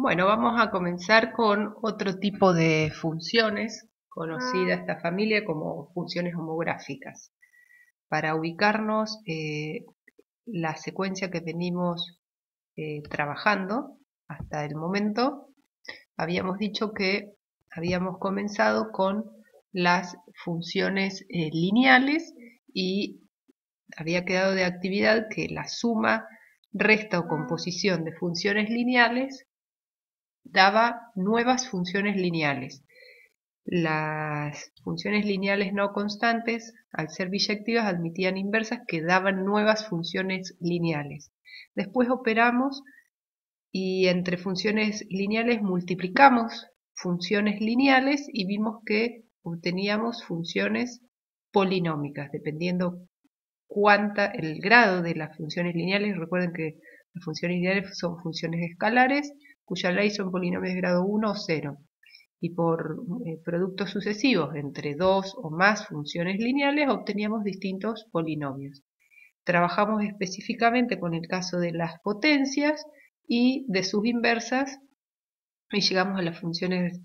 Bueno, vamos a comenzar con otro tipo de funciones, conocida esta familia como funciones homográficas. Para ubicarnos, la secuencia que venimos trabajando hasta el momento, habíamos dicho que habíamos comenzado con las funciones lineales y había quedado de actividad que la suma, resta o composición de funciones lineales daba nuevas funciones lineales. Las funciones lineales no constantes, al ser biyectivas, admitían inversas que daban nuevas funciones lineales. Después operamos y entre funciones lineales multiplicamos funciones lineales y vimos que obteníamos funciones polinómicas, dependiendo el grado de las funciones lineales. Recuerden que las funciones lineales son funciones escalares cuya ley son polinomios de grado 1 o 0, y por productos sucesivos entre dos o más funciones lineales obteníamos distintos polinomios. Trabajamos específicamente con el caso de las potencias y de sus inversas y llegamos a las funciones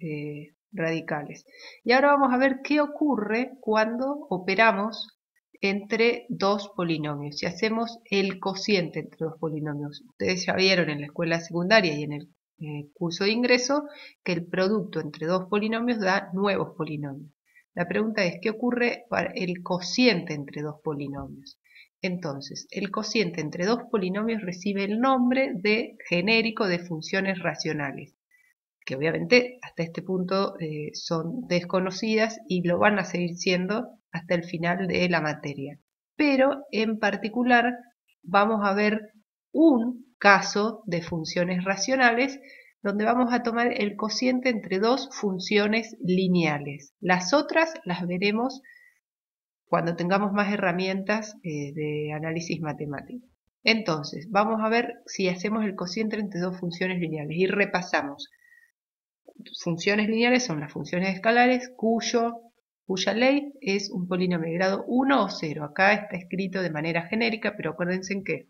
radicales. Y ahora vamos a ver qué ocurre cuando operamos entre dos polinomios. Si hacemos el cociente entre dos polinomios. Ustedes ya vieron en la escuela secundaria y en el curso de ingreso que el producto entre dos polinomios da nuevos polinomios. La pregunta es, ¿qué ocurre para el cociente entre dos polinomios? Entonces, el cociente entre dos polinomios recibe el nombre de genérico de funciones racionales, que obviamente hasta este punto son desconocidas y lo van a seguir siendo hasta el final de la materia. Pero en particular vamos a ver un caso de funciones racionales donde vamos a tomar el cociente entre dos funciones lineales. Las otras las veremos cuando tengamos más herramientas de análisis matemático. Entonces, vamos a ver si hacemos el cociente entre dos funciones lineales y repasamos. Funciones lineales son las funciones escalares cuya ley es un polinomio de grado 1 o 0. Acá está escrito de manera genérica, pero acuérdense que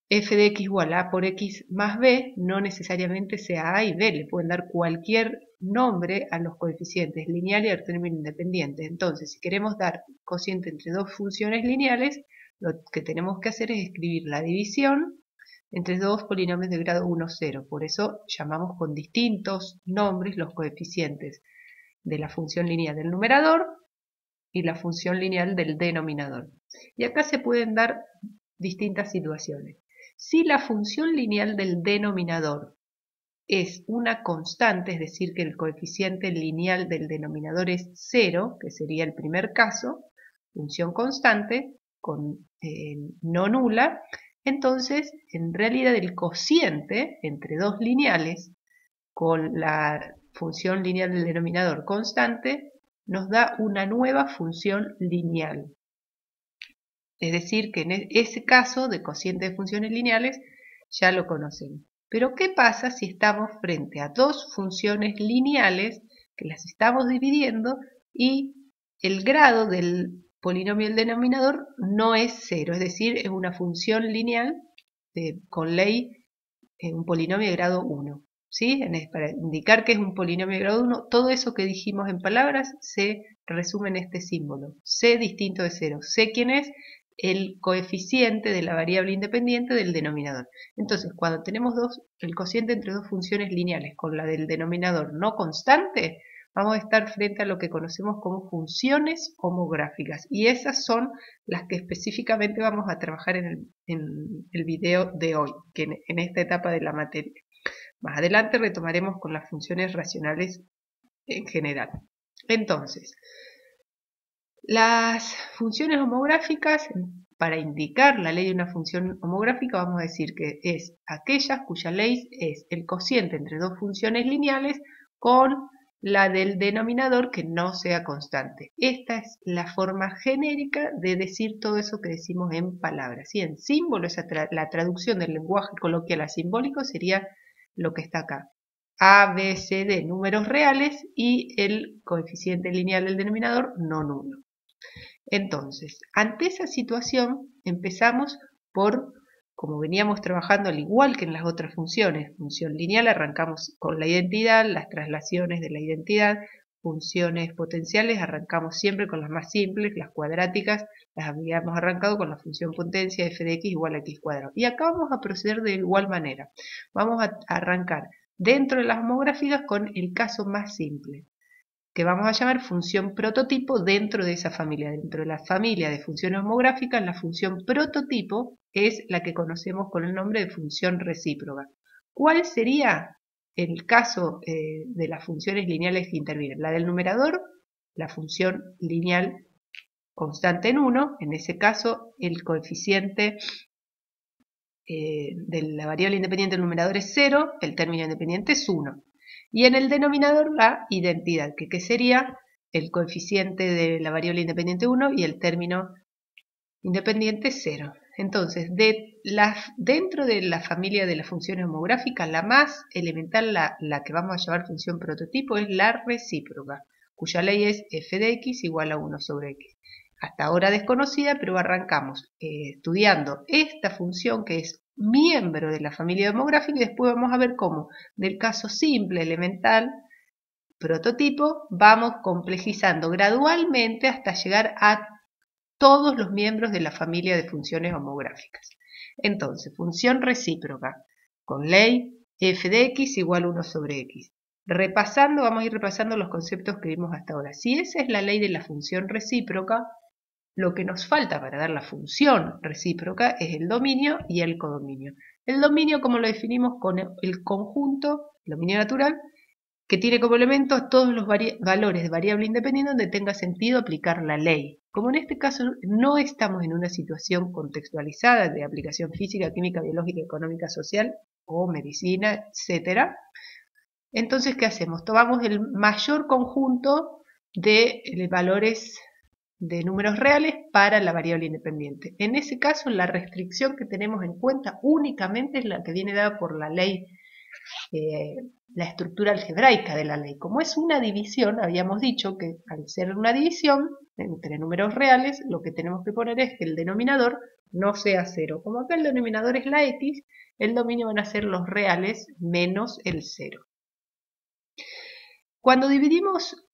f de x igual a por x más b no necesariamente sea a y b, le pueden dar cualquier nombre a los coeficientes lineal y al término independiente. Entonces, si queremos dar cociente entre dos funciones lineales, lo que tenemos que hacer es escribir la división entre dos polinomios de grado 1 o 0. Por eso llamamos con distintos nombres los coeficientes de la función lineal del numerador y la función lineal del denominador. Y acá se pueden dar distintas situaciones. Si la función lineal del denominador es una constante, es decir, que el coeficiente lineal del denominador es 0, que sería el primer caso, función constante, no nula, entonces en realidad el cociente entre dos lineales con la función lineal del denominador constante nos da una nueva función lineal. Es decir, que en ese caso de cociente de funciones lineales ya lo conocemos. Pero ¿qué pasa si estamos frente a dos funciones lineales que las estamos dividiendo y el grado del polinomio del denominador no es 0? Es decir, es una función lineal con ley en un polinomio de grado 1. ¿Sí? Para indicar que es un polinomio de grado 1, todo eso que dijimos en palabras se resume en este símbolo. C distinto de 0. C quién es el coeficiente de la variable independiente del denominador. Entonces, cuando tenemos el cociente entre dos funciones lineales con la del denominador no constante, vamos a estar frente a lo que conocemos como funciones homográficas. Y esas son las que específicamente vamos a trabajar en el video de hoy, que en esta etapa de la materia. Más adelante retomaremos con las funciones racionales en general. Entonces, las funciones homográficas, para indicar la ley de una función homográfica, vamos a decir que es aquellas cuya ley es el cociente entre dos funciones lineales con la del denominador que no sea constante. Esta es la forma genérica de decir todo eso que decimos en palabras. ¿Sí? En símbolos, la traducción del lenguaje coloquial a simbólico sería lo que está acá. A, B, C, D, números reales y el coeficiente lineal del denominador no nulo. Entonces, ante esa situación empezamos por como veníamos trabajando al igual que en las otras funciones, función lineal arrancamos con la identidad, las traslaciones de la identidad, funciones potenciales arrancamos siempre con las más simples, las cuadráticas, las habíamos arrancado con la función potencia f de x igual a x cuadrado. Y acá vamos a proceder de igual manera. Vamos a arrancar dentro de las homográficas con el caso más simple, que vamos a llamar función prototipo dentro de esa familia. Dentro de la familia de funciones homográficas, la función prototipo es la que conocemos con el nombre de función recíproca. ¿Cuál sería el caso de las funciones lineales que intervienen? La del numerador, la función lineal constante en 1, en ese caso el coeficiente de la variable independiente del numerador es 0, el término independiente es 1. Y en el denominador la identidad, que sería el coeficiente de la variable independiente 1 y el término independiente 0. Entonces, dentro de la familia de las funciones homográficas, la más elemental, la que vamos a llamar función prototipo, es la recíproca, cuya ley es f de x igual a 1 sobre x. Hasta ahora desconocida, pero arrancamos estudiando esta función que es miembro de la familia homográfica y después vamos a ver cómo del caso simple, elemental, prototipo, vamos complejizando gradualmente hasta llegar a todos los miembros de la familia de funciones homográficas. Entonces, función recíproca con ley f de x igual a 1 sobre x. Vamos a ir repasando los conceptos que vimos hasta ahora. Si esa es la ley de la función recíproca, lo que nos falta para dar la función recíproca es el dominio y el codominio. El dominio, como lo definimos, con el conjunto, dominio natural, que tiene como elementos todos los valores de variable independiente donde tenga sentido aplicar la ley. Como en este caso no estamos en una situación contextualizada de aplicación física, química, biológica, económica, social o medicina, etc. Entonces, ¿qué hacemos? Tomamos el mayor conjunto de valores de números reales para la variable independiente. En ese caso, la restricción que tenemos en cuenta únicamente es la que viene dada por la ley, la estructura algebraica de la ley. Como es una división, habíamos dicho que al ser una división entre números reales, lo que tenemos que poner es que el denominador no sea 0. Como acá el denominador es la x, el dominio van a ser los reales menos el 0. Cuando dividimos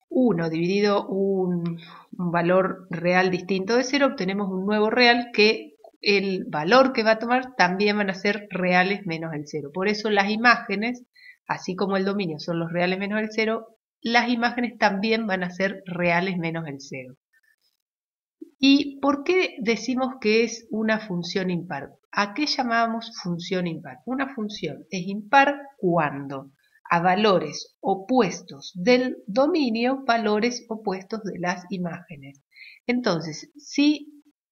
1 dividido un valor real distinto de 0, obtenemos un nuevo real que el valor que va a tomar también van a ser reales menos el 0. Por eso las imágenes, así como el dominio son los reales menos el 0, las imágenes también van a ser reales menos el 0. ¿Y por qué decimos que es una función impar? ¿A qué llamamos función impar? Una función es impar cuando a valores opuestos del dominio, valores opuestos de las imágenes. Entonces,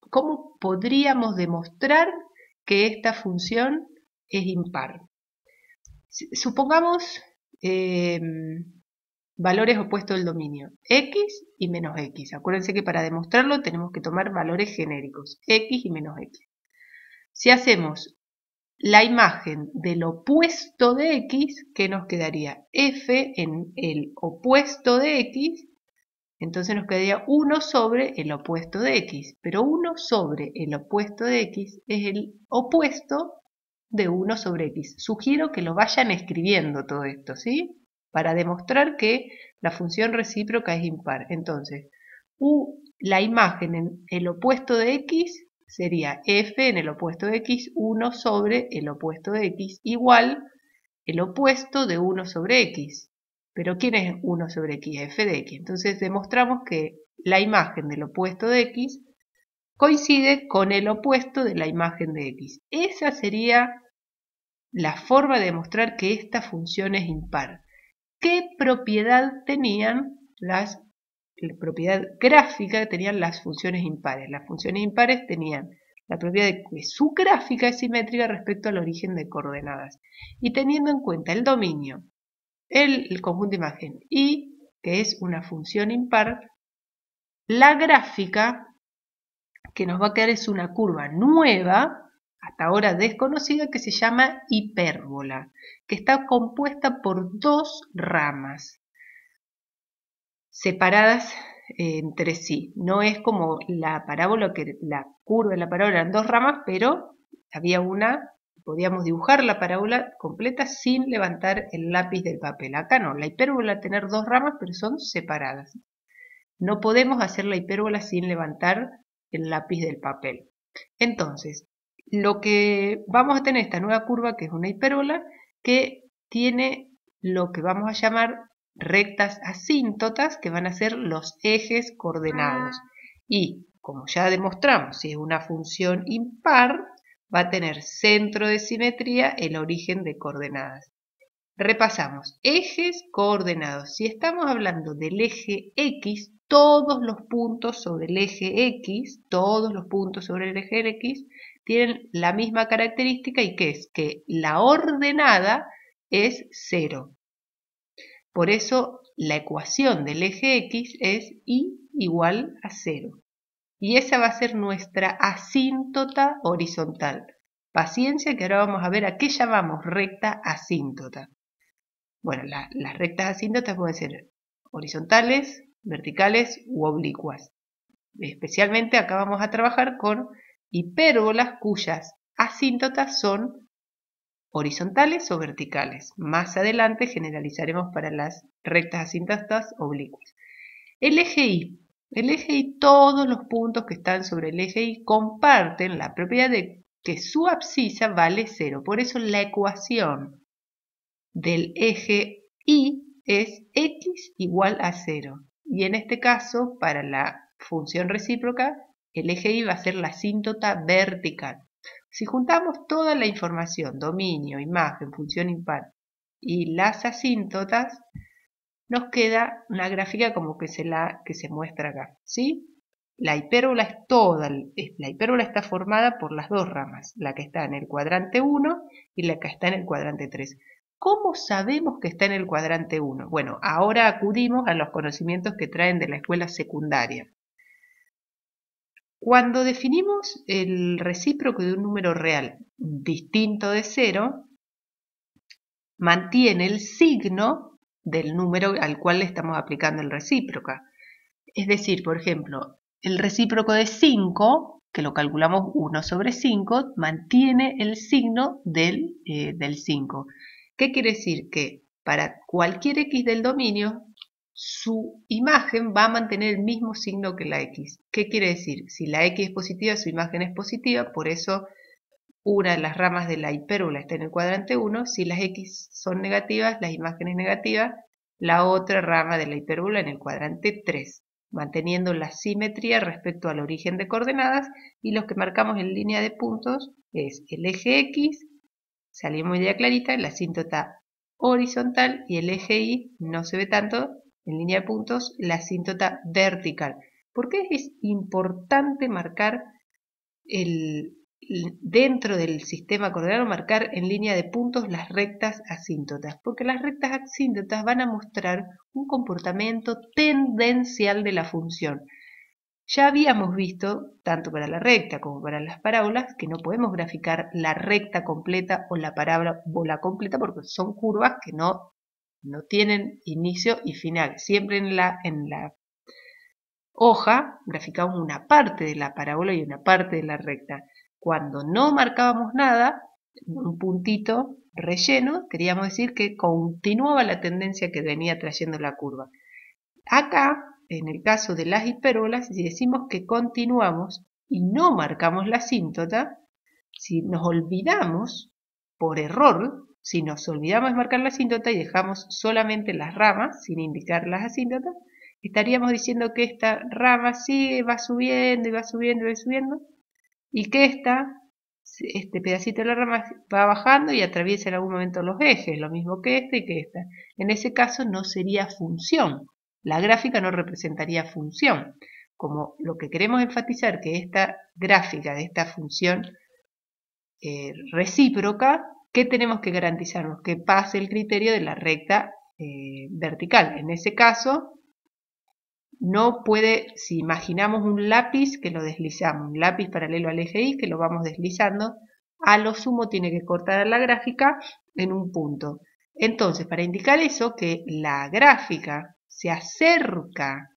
¿cómo podríamos demostrar que esta función es impar? Supongamos valores opuestos del dominio, x y menos x. Acuérdense que para demostrarlo tenemos que tomar valores genéricos, x y menos x. Si hacemos la imagen del opuesto de x, ¿qué nos quedaría? F en el opuesto de x, entonces nos quedaría 1 sobre el opuesto de x. Pero 1 sobre el opuesto de x es el opuesto de 1 sobre x. Sugiero que lo vayan escribiendo todo esto, ¿sí? Para demostrar que la función recíproca es impar. Entonces, la imagen en el opuesto de x sería f en el opuesto de x, 1 sobre el opuesto de x, igual el opuesto de 1 sobre x. Pero ¿quién es 1 sobre x? F de x. Entonces demostramos que la imagen del opuesto de x coincide con el opuesto de la imagen de x. Esa sería la forma de demostrar que esta función es impar. ¿Qué propiedad tenían propiedad gráfica tenían las funciones impares? Las funciones impares tenían la propiedad de que su gráfica es simétrica respecto al origen de coordenadas. Y teniendo en cuenta el dominio, el conjunto de imagen y que es una función impar, la gráfica que nos va a quedar es una curva nueva, hasta ahora desconocida, que se llama hipérbola, que está compuesta por dos ramas separadas entre sí. No es como la parábola, que la curva de la parábola eran dos ramas, pero había podíamos dibujar la parábola completa sin levantar el lápiz del papel. Acá no, la hipérbola va a tener dos ramas, pero son separadas. No podemos hacer la hipérbola sin levantar el lápiz del papel. Entonces, lo que vamos a tener esta nueva curva, que es una hipérbola, que tiene lo que vamos a llamar rectas asíntotas, que van a ser los ejes coordenados. Y, como ya demostramos, si es una función impar, va a tener centro de simetría el origen de coordenadas. Repasamos, ejes coordenados. Si estamos hablando del eje X, todos los puntos sobre el eje X, todos los puntos sobre el eje X tienen la misma característica, y que es que la ordenada es 0. Por eso la ecuación del eje X es y igual a 0. Y esa va a ser nuestra asíntota horizontal. Paciencia, que ahora vamos a ver a qué llamamos recta asíntota. Bueno, las rectas asíntotas pueden ser horizontales, verticales u oblicuas. Especialmente acá vamos a trabajar con hipérbolas cuyas asíntotas son horizontales o verticales. Más adelante generalizaremos para las rectas asíntotas oblicuas. El eje Y, todos los puntos que están sobre el eje Y comparten la propiedad de que su abscisa vale 0. Por eso la ecuación del eje Y es X igual a 0. Y en este caso, para la función recíproca, el eje Y va a ser la asíntota vertical. Si juntamos toda la información, dominio, imagen, función impar y las asíntotas, nos queda una gráfica como que se muestra acá, ¿sí? La hipérbola es toda, la hipérbola está formada por las dos ramas, la que está en el cuadrante 1 y la que está en el cuadrante 3. ¿Cómo sabemos que está en el cuadrante 1? Bueno, ahora acudimos a los conocimientos que traen de la escuela secundaria. Cuando definimos el recíproco de un número real distinto de 0, mantiene el signo del número al cual le estamos aplicando el recíproca. Es decir, por ejemplo, el recíproco de 5, que lo calculamos 1 sobre 5, mantiene el signo del 5. ¿Qué quiere decir? Que para cualquier x del dominio, su imagen va a mantener el mismo signo que la x. ¿Qué quiere decir? Si la x es positiva, su imagen es positiva, por eso una de las ramas de la hipérbola está en el cuadrante 1. Si las x son negativas, la imagen es negativa, la otra rama de la hipérbola en el cuadrante 3, manteniendo la simetría respecto al origen de coordenadas. Y los que marcamos en línea de puntos es el eje X, salimos muy clarita, la asíntota horizontal, y el eje Y no se ve tanto en línea de puntos, la asíntota vertical. ¿Por qué es importante marcar dentro del sistema coordenado, marcar en línea de puntos las rectas asíntotas? Porque las rectas asíntotas van a mostrar un comportamiento tendencial de la función. Ya habíamos visto, tanto para la recta como para las parábolas, que no podemos graficar la recta completa o la parábola completa, porque son curvas que no tienen inicio y final. Siempre en la hoja graficamos una parte de la parábola y una parte de la recta. Cuando no marcábamos nada, un puntito relleno, queríamos decir que continuaba la tendencia que venía trayendo la curva. Acá, en el caso de las hipérbolas, si decimos que continuamos y no marcamos la asíntota, si nos olvidamos, por error, si nos olvidamos de marcar la asíntota y dejamos solamente las ramas sin indicar las asíntotas, estaríamos diciendo que esta rama sigue, va subiendo y va subiendo y va subiendo, y que este pedacito de la rama va bajando y atraviesa en algún momento los ejes, lo mismo que esta y que esta. En ese caso no sería función, la gráfica no representaría función. Como lo que queremos enfatizar que esta gráfica de esta función recíproca, ¿qué tenemos que garantizarnos? Que pase el criterio de la recta vertical. En ese caso, no puede, si imaginamos un lápiz que lo deslizamos, un lápiz paralelo al eje Y que lo vamos deslizando, a lo sumo tiene que cortar la gráfica en un punto. Entonces, para indicar eso, que la gráfica se acerca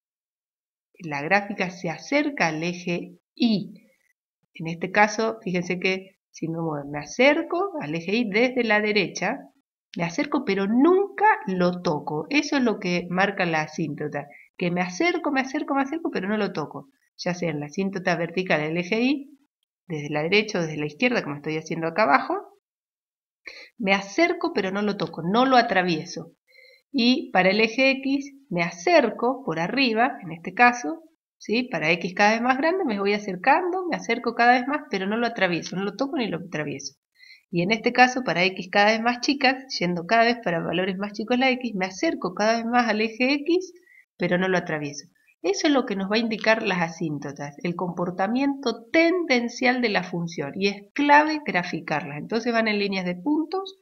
al eje Y. En este caso, fíjense que si me muevo, me acerco al eje Y desde la derecha, me acerco pero nunca lo toco. Eso es lo que marca la asíntota, que me acerco, pero no lo toco. Ya sea en la asíntota vertical del eje Y, desde la derecha o desde la izquierda, como estoy haciendo acá abajo, me acerco pero no lo toco, no lo atravieso. Y para el eje X me acerco por arriba, en este caso, ¿sí? Para X cada vez más grande me voy acercando, me acerco cada vez más, pero no lo atravieso, no lo toco ni lo atravieso. Y en este caso, para X cada vez más chicas, yendo cada vez para valores más chicos la X, me acerco cada vez más al eje X, pero no lo atravieso. Eso es lo que nos va a indicar las asíntotas, el comportamiento tendencial de la función, y es clave graficarlas. Entonces van en líneas de puntos,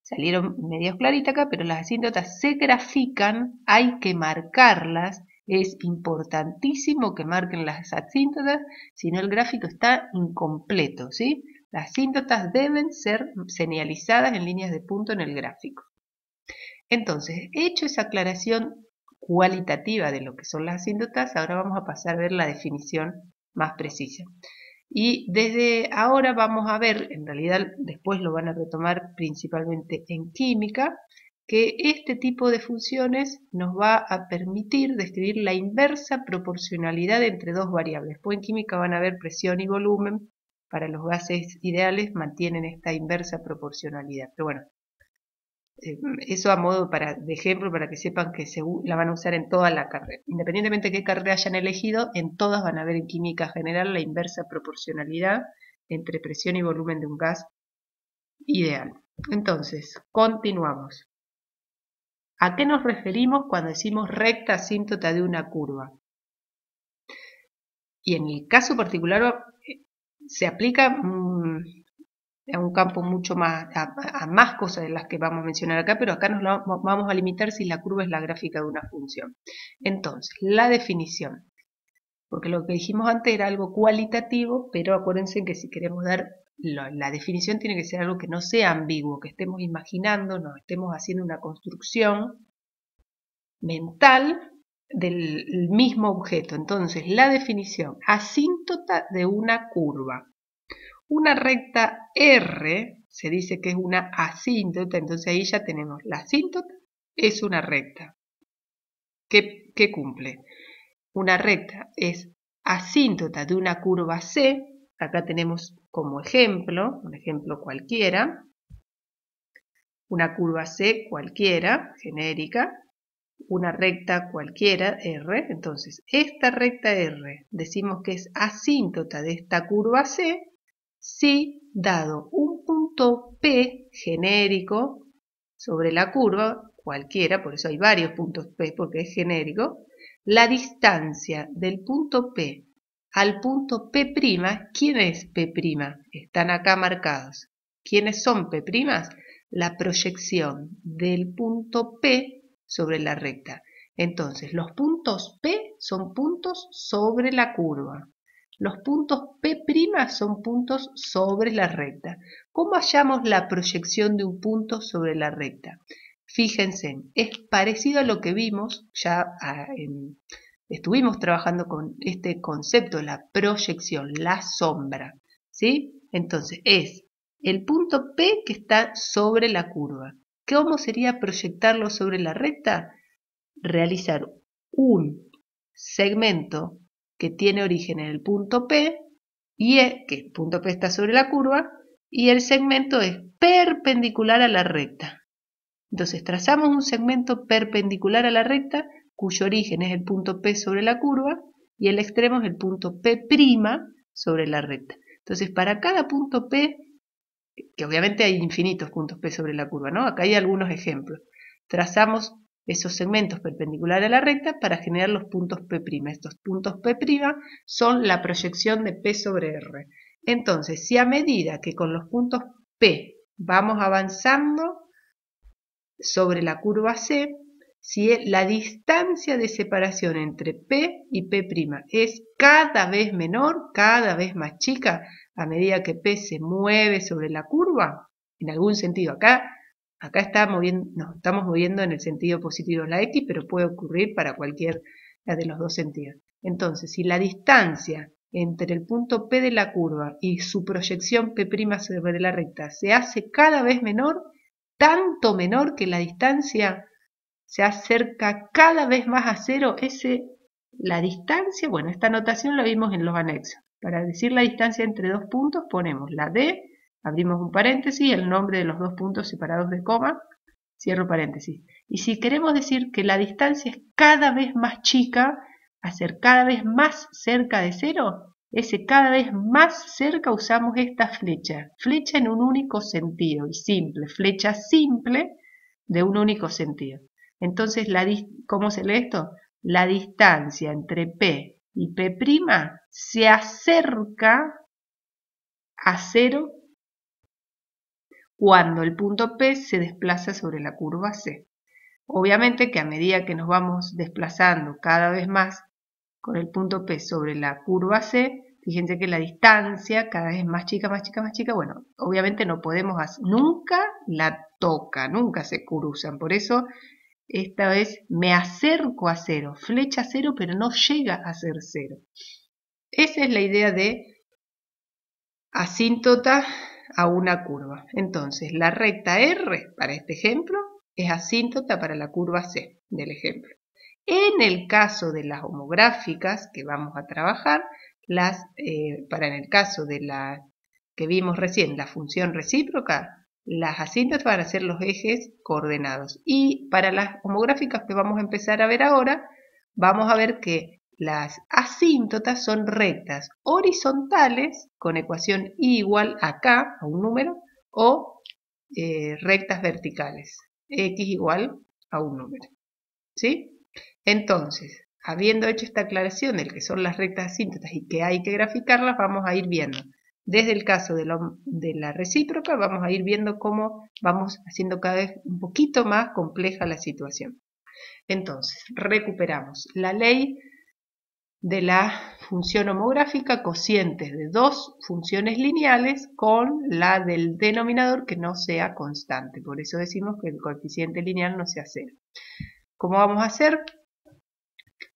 salieron medios claritas acá, pero las asíntotas se grafican, hay que marcarlas, es importantísimo que marquen las asíntotas, si no el gráfico está incompleto, ¿sí? Las asíntotas deben ser señalizadas en líneas de punto en el gráfico. Entonces, hecho esa aclaración cualitativa de lo que son las asíntotas, ahora vamos a pasar a ver la definición más precisa. Y desde ahora vamos a ver, en realidad después lo van a retomar principalmente en química, que este tipo de funciones nos va a permitir describir la inversa proporcionalidad entre dos variables. Después en química van a ver presión y volumen, para los gases ideales mantienen esta inversa proporcionalidad. Pero bueno, eso a modo de ejemplo para que sepan que la van a usar en toda la carrera. Independientemente de qué carrera hayan elegido, en todas van a ver en química general la inversa proporcionalidad entre presión y volumen de un gas ideal. Entonces, continuamos. ¿A qué nos referimos cuando decimos recta asíntota de una curva? Y en el caso particular se aplica a un campo mucho más, a más cosas de las que vamos a mencionar acá, pero acá nos vamos a limitar si la curva es la gráfica de una función. Entonces, la definición, porque lo que dijimos antes era algo cualitativo, pero acuérdense que si queremos dar la definición tiene que ser algo que no sea ambiguo, que estemos imaginando, no estemos haciendo una construcción mental del mismo objeto. Entonces, la definición, asíntota de una curva. Una recta R se dice que es una asíntota, entonces ahí ya tenemos la asíntota, es una recta. ¿Qué cumple? Una recta es asíntota de una curva C, acá tenemos como ejemplo, un ejemplo cualquiera, una curva C cualquiera, genérica, una recta cualquiera, R, entonces esta recta R decimos que es asíntota de esta curva C, si dado un punto P genérico sobre la curva, cualquiera, por eso hay varios puntos P porque es genérico, la distancia del punto P al punto P', ¿quién es P'? Están acá marcados. ¿Quiénes son P'? La proyección del punto P sobre la recta. Entonces, los puntos P son puntos sobre la curva. Los puntos P' son puntos sobre la recta. ¿Cómo hallamos la proyección de un punto sobre la recta? Fíjense, es parecido a lo que vimos, estuvimos trabajando con este concepto, la proyección, la sombra, ¿sí? Entonces, es el punto P que está sobre la curva. ¿Cómo sería proyectarlo sobre la recta? Realizar un segmento que tiene origen en el punto P, que el punto P está sobre la curva, y el segmento es perpendicular a la recta. Entonces trazamos un segmento perpendicular a la recta, cuyo origen es el punto P sobre la curva, y el extremo es el punto P' sobre la recta. Entonces para cada punto P, que obviamente hay infinitos puntos P sobre la curva, ¿no? Acá hay algunos ejemplos. Trazamos esos segmentos perpendiculares a la recta para generar los puntos P'. Estos puntos P' son la proyección de P sobre R. Entonces, si a medida que con los puntos P vamos avanzando sobre la curva C, si la distancia de separación entre P y P' es cada vez menor, cada vez más chica, a medida que P se mueve sobre la curva, en algún sentido, acá nos estamos moviendo en el sentido positivo de la X, pero puede ocurrir para cualquiera de los dos sentidos. Entonces, si la distancia entre el punto P de la curva y su proyección P' sobre la recta se hace cada vez menor, tanto menor que la distancia se acerca cada vez más a cero, la distancia, bueno, esta notación la vimos en los anexos. Para decir la distancia entre dos puntos ponemos la D, abrimos un paréntesis, el nombre de los dos puntos separados de coma, cierro paréntesis. Y si queremos decir que la distancia es cada vez más chica, a ser cada vez más cerca de cero, ese cada vez más cerca usamos esta flecha. Flecha en un único sentido y simple, flecha simple de un único sentido. Entonces, ¿cómo se lee esto? La distancia entre P y P' se acerca a cero cuando el punto P se desplaza sobre la curva C. Obviamente que a medida que nos vamos desplazando cada vez más con el punto P sobre la curva C, fíjense que la distancia cada vez más chica, más chica, más chica. Bueno, obviamente no podemos hacer, nunca la toca, nunca se cruzan. Por eso esta vez me acerco a cero, flecha cero, pero no llega a ser cero. Esa es la idea de asíntota a una curva. Entonces, la recta R, para este ejemplo, es asíntota para la curva C del ejemplo. En el caso de las homográficas que vamos a trabajar, en el caso de la que vimos recién, la función recíproca, las asíntotas van a ser los ejes coordenados. Y para las homográficas que vamos a empezar a ver ahora, vamos a ver que las asíntotas son rectas horizontales con ecuación y igual a k, a un número, o rectas verticales, x igual a un número. ¿Sí? Entonces, habiendo hecho esta aclaración de que son las rectas asíntotas y que hay que graficarlas, vamos a ir viendo. Desde el caso de la recíproca, vamos a ir viendo cómo vamos haciendo cada vez un poquito más compleja la situación. Entonces, recuperamos la ley de la función homográfica, cocientes de dos funciones lineales con la del denominador que no sea constante. Por eso decimos que el coeficiente lineal no sea cero. ¿Cómo vamos a hacer?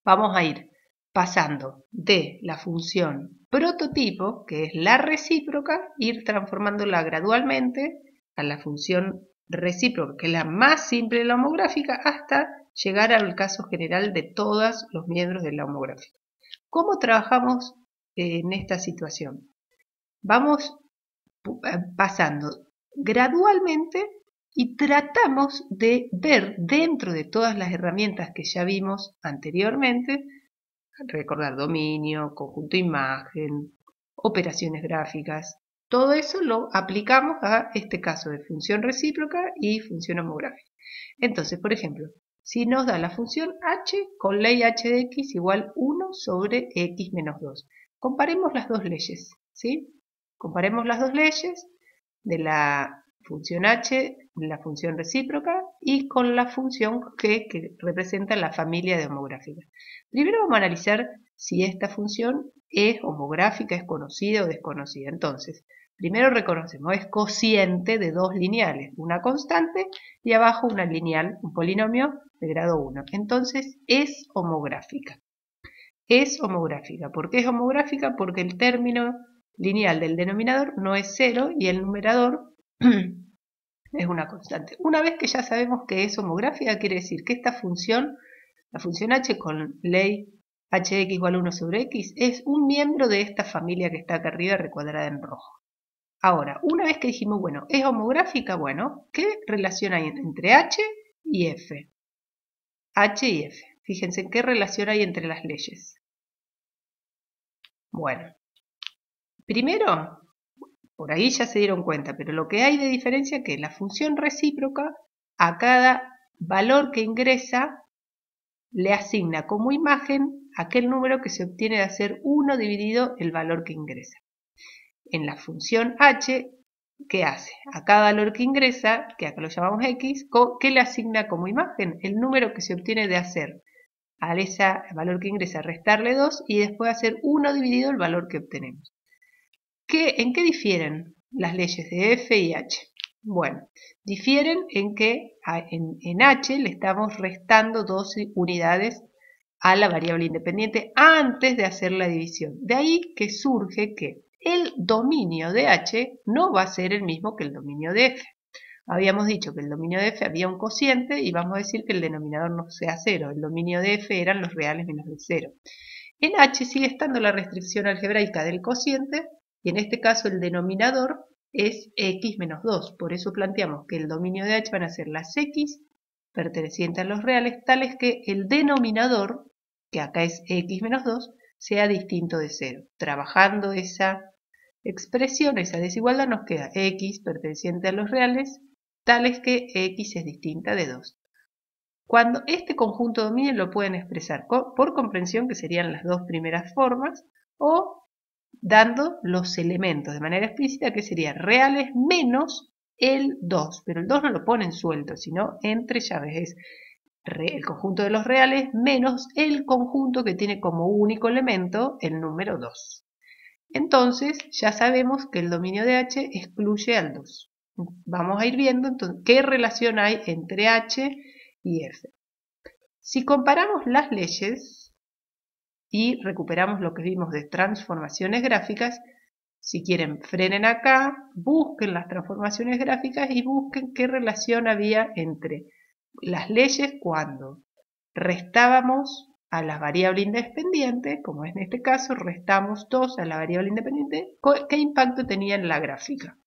Vamos a ir pasando de la función prototipo, que es la recíproca, ir transformándola gradualmente a la función recíproca, que es la más simple de la homográfica, hasta llegar al caso general de todos los miembros de la homográfica. ¿Cómo trabajamos en esta situación? Vamos pasando gradualmente y tratamos de ver dentro de todas las herramientas que ya vimos anteriormente, recordar dominio, conjunto imagen, operaciones gráficas, todo eso lo aplicamos a este caso de función recíproca y función homográfica. Entonces, por ejemplo, si nos da la función h con ley h de x igual 1 sobre x menos 2. Comparemos las dos leyes, ¿sí? Comparemos las dos leyes de la función h, la función recíproca, y con la función que representa la familia de homográficas. Primero vamos a analizar si esta función es homográfica, es conocida o desconocida. Entonces, primero reconocemos, es cociente de dos lineales, una constante y abajo una lineal, un polinomio de grado 1. Entonces, es homográfica. Es homográfica. ¿Por qué es homográfica? Porque el término lineal del denominador no es 0 y el numerador es una constante. Una vez que ya sabemos que es homográfica, quiere decir que esta función, la función h con ley h de x igual a 1 sobre x, es un miembro de esta familia que está acá arriba recuadrada en rojo. Ahora, una vez que dijimos, bueno, es homográfica, bueno, ¿qué relación hay entre h y f? H y f. Fíjense qué relación hay entre las leyes. Bueno, primero, por ahí ya se dieron cuenta, pero lo que hay de diferencia es que la función recíproca a cada valor que ingresa le asigna como imagen aquel número que se obtiene de hacer 1 dividido el valor que ingresa. En la función h, ¿qué hace? A cada valor que ingresa, que acá lo llamamos x, ¿qué le asigna como imagen? El número que se obtiene de hacer a ese valor que ingresa restarle 2 y después hacer 1 dividido el valor que obtenemos. ¿En qué difieren las leyes de f y h? Bueno, difieren en que en h le estamos restando 2 unidades a la variable independiente antes de hacer la división. De ahí que surge que el dominio de h no va a ser el mismo que el dominio de f. Habíamos dicho que el dominio de f había un cociente y vamos a decir que el denominador no sea 0. El dominio de f eran los reales menos el 0. En h sigue estando la restricción algebraica del cociente y en este caso el denominador es x menos 2. Por eso planteamos que el dominio de h van a ser las x pertenecientes a los reales, tales que el denominador, que acá es x menos 2, sea distinto de 0. Trabajando esa expresión, esa desigualdad, nos queda x perteneciente a los reales, tales que x es distinta de 2. Cuando este conjunto domine lo pueden expresar por comprensión, que serían las dos primeras formas, o dando los elementos de manera explícita, que serían reales menos el 2, pero el 2 no lo ponen suelto, sino entre llaves, es el conjunto de los reales menos el conjunto que tiene como único elemento el número 2. Entonces ya sabemos que el dominio de h excluye al 2. Vamos a ir viendo entonces qué relación hay entre h y f. Si comparamos las leyes y recuperamos lo que vimos de transformaciones gráficas, si quieren frenen acá, busquen las transformaciones gráficas y busquen qué relación había entre las leyes cuando restábamos a la variable independiente, como es en este caso, restamos 2 a la variable independiente, ¿qué impacto tenía en la gráfica?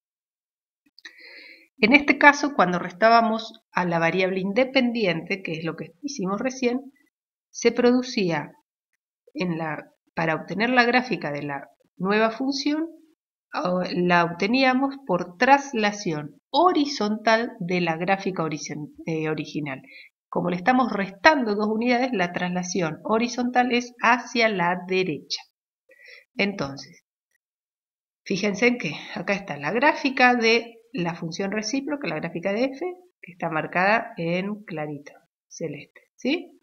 En este caso, cuando restábamos a la variable independiente, que es lo que hicimos recién, se producía para obtener la gráfica de la nueva función, la obteníamos por traslación horizontal de la gráfica original. Como le estamos restando 2 unidades, la traslación horizontal es hacia la derecha. Entonces, fíjense en que acá está la gráfica de la función recíproca, la gráfica de f, que está marcada en clarito, celeste, ¿sí?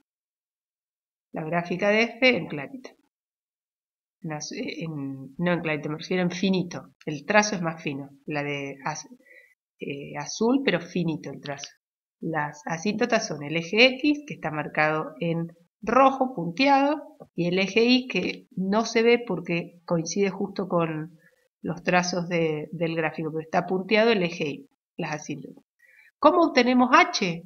La gráfica de f en clarito. No en clarito, me refiero en finito. El trazo es más fino. La de azul, pero finito el trazo. Las asíntotas son el eje X, que está marcado en rojo, punteado, y el eje Y, que no se ve porque coincide justo con los trazos del gráfico, pero está punteado el eje Y, las asíntotas. ¿Cómo obtenemos H?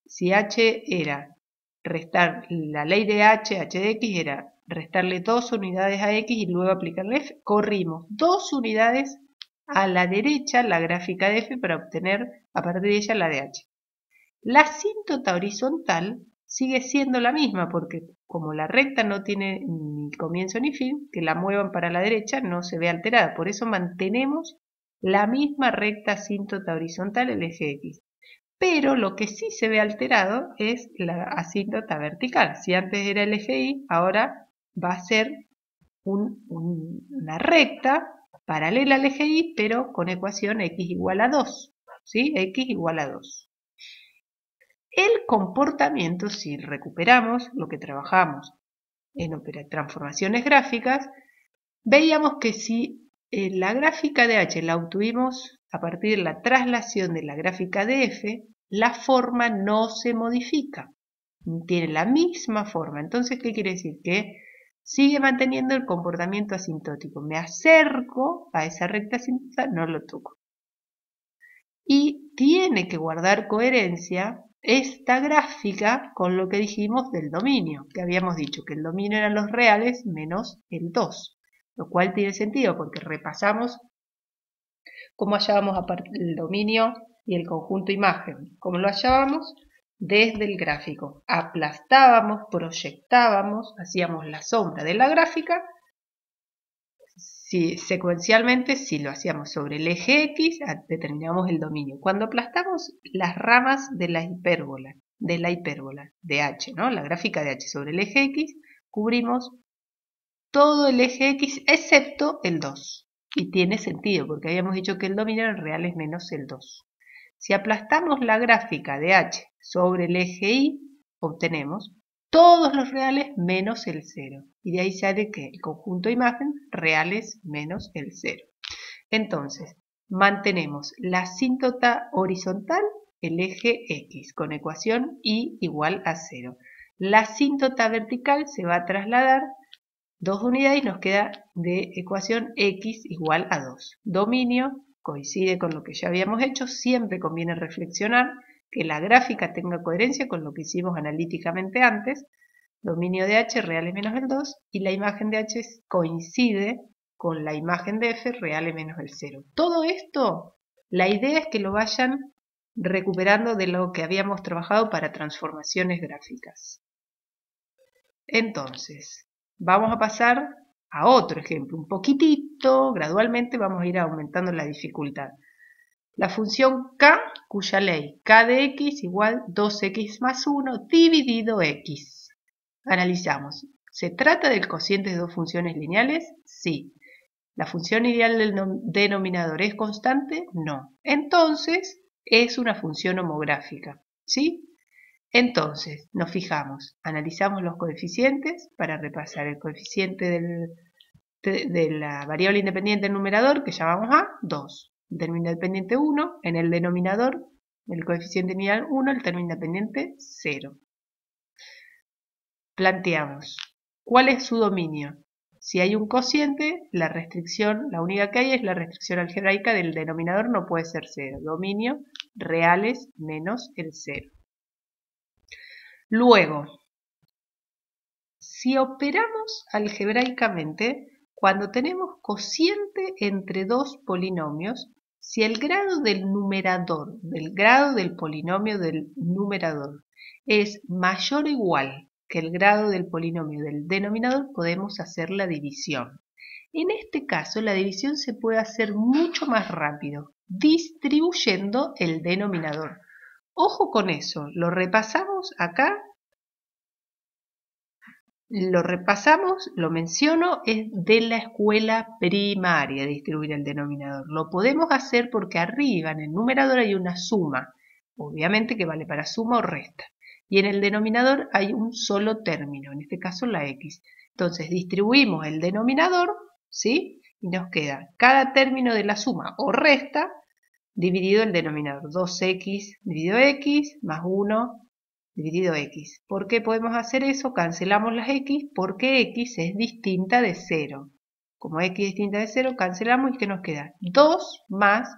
Si H era restar, la ley de H de X era restarle 2 unidades a X y luego aplicarle F, corrimos 2 unidades a la derecha la gráfica de F para obtener a partir de ella la de H. La asíntota horizontal sigue siendo la misma porque como la recta no tiene ni comienzo ni fin, que la muevan para la derecha no se ve alterada, por eso mantenemos la misma recta asíntota horizontal, el eje X. Pero lo que sí se ve alterado es la asíntota vertical. Si antes era el eje Y, ahora va a ser una recta paralela al eje Y, pero con ecuación x igual a 2. ¿Sí? X igual a 2. El comportamiento, si recuperamos lo que trabajamos en transformaciones gráficas, veíamos que si la gráfica de H la obtuvimos a partir de la traslación de la gráfica de F, la forma no se modifica, tiene la misma forma. Entonces, ¿qué quiere decir? Que sigue manteniendo el comportamiento asintótico. Me acerco a esa recta asíntota, no lo toco. Y tiene que guardar coherencia esta gráfica con lo que dijimos del dominio, que habíamos dicho que el dominio eran los reales menos el 2, lo cual tiene sentido porque repasamos cómo hallábamos el dominio y el conjunto imagen. ¿Cómo lo hallábamos? Desde el gráfico. Aplastábamos, proyectábamos, hacíamos la sombra de la gráfica. Secuencialmente, si lo hacíamos sobre el eje X, determinamos el dominio. Cuando aplastamos las ramas de la hipérbola de H, ¿no? La gráfica de H sobre el eje X, cubrimos todo el eje X excepto el 2. Y tiene sentido, porque habíamos dicho que el dominio era real es menos el 2. Si aplastamos la gráfica de H sobre el eje Y, obtenemos todos los reales menos el 0. Y de ahí sale que el conjunto de imagen reales menos el 0. Entonces, mantenemos la asíntota horizontal, el eje X, con ecuación Y igual a 0. La asíntota vertical se va a trasladar 2 unidades y nos queda de ecuación x igual a 2. Dominio coincide con lo que ya habíamos hecho, siempre conviene reflexionar que la gráfica tenga coherencia con lo que hicimos analíticamente antes. Dominio de h real es menos el 2 y la imagen de h coincide con la imagen de f real es menos el 0. Todo esto, la idea es que lo vayan recuperando de lo que habíamos trabajado para transformaciones gráficas. Entonces, vamos a pasar a otro ejemplo, un poquitito, gradualmente vamos a ir aumentando la dificultad. La función k, cuya ley k de x igual 2x más 1 dividido x. Analizamos. ¿Se trata del cociente de dos funciones lineales? Sí. ¿La función ideal del denominador es constante? No. Entonces, es una función homográfica. ¿Sí? Entonces, nos fijamos, analizamos los coeficientes para repasar el coeficiente de la variable independiente del numerador, que llamamos A, 2. El término independiente 1, en el denominador, el coeficiente inicial 1, el término independiente 0. Planteamos, ¿cuál es su dominio? Si hay un cociente, la restricción, la única que hay es la restricción algebraica del denominador, no puede ser 0. Dominio reales menos el 0. Luego, si operamos algebraicamente, cuando tenemos cociente entre dos polinomios, si el grado del numerador, del grado del polinomio del numerador, es mayor o igual que el grado del polinomio del denominador, podemos hacer la división. En este caso, la división se puede hacer mucho más rápido, distribuyendo el denominador. Ojo con eso, lo repasamos acá. Lo repasamos, lo menciono, es de la escuela primaria distribuir el denominador. Lo podemos hacer porque arriba en el numerador hay una suma, obviamente que vale para suma o resta. Y en el denominador hay un solo término, en este caso la x. Entonces distribuimos el denominador, ¿sí? Y nos queda cada término de la suma o resta dividido el denominador. 2x dividido x más 1 dividido x. ¿Por qué podemos hacer eso? Cancelamos las x porque x es distinta de 0. Como x es distinta de 0, cancelamos y ¿qué nos queda? 2 más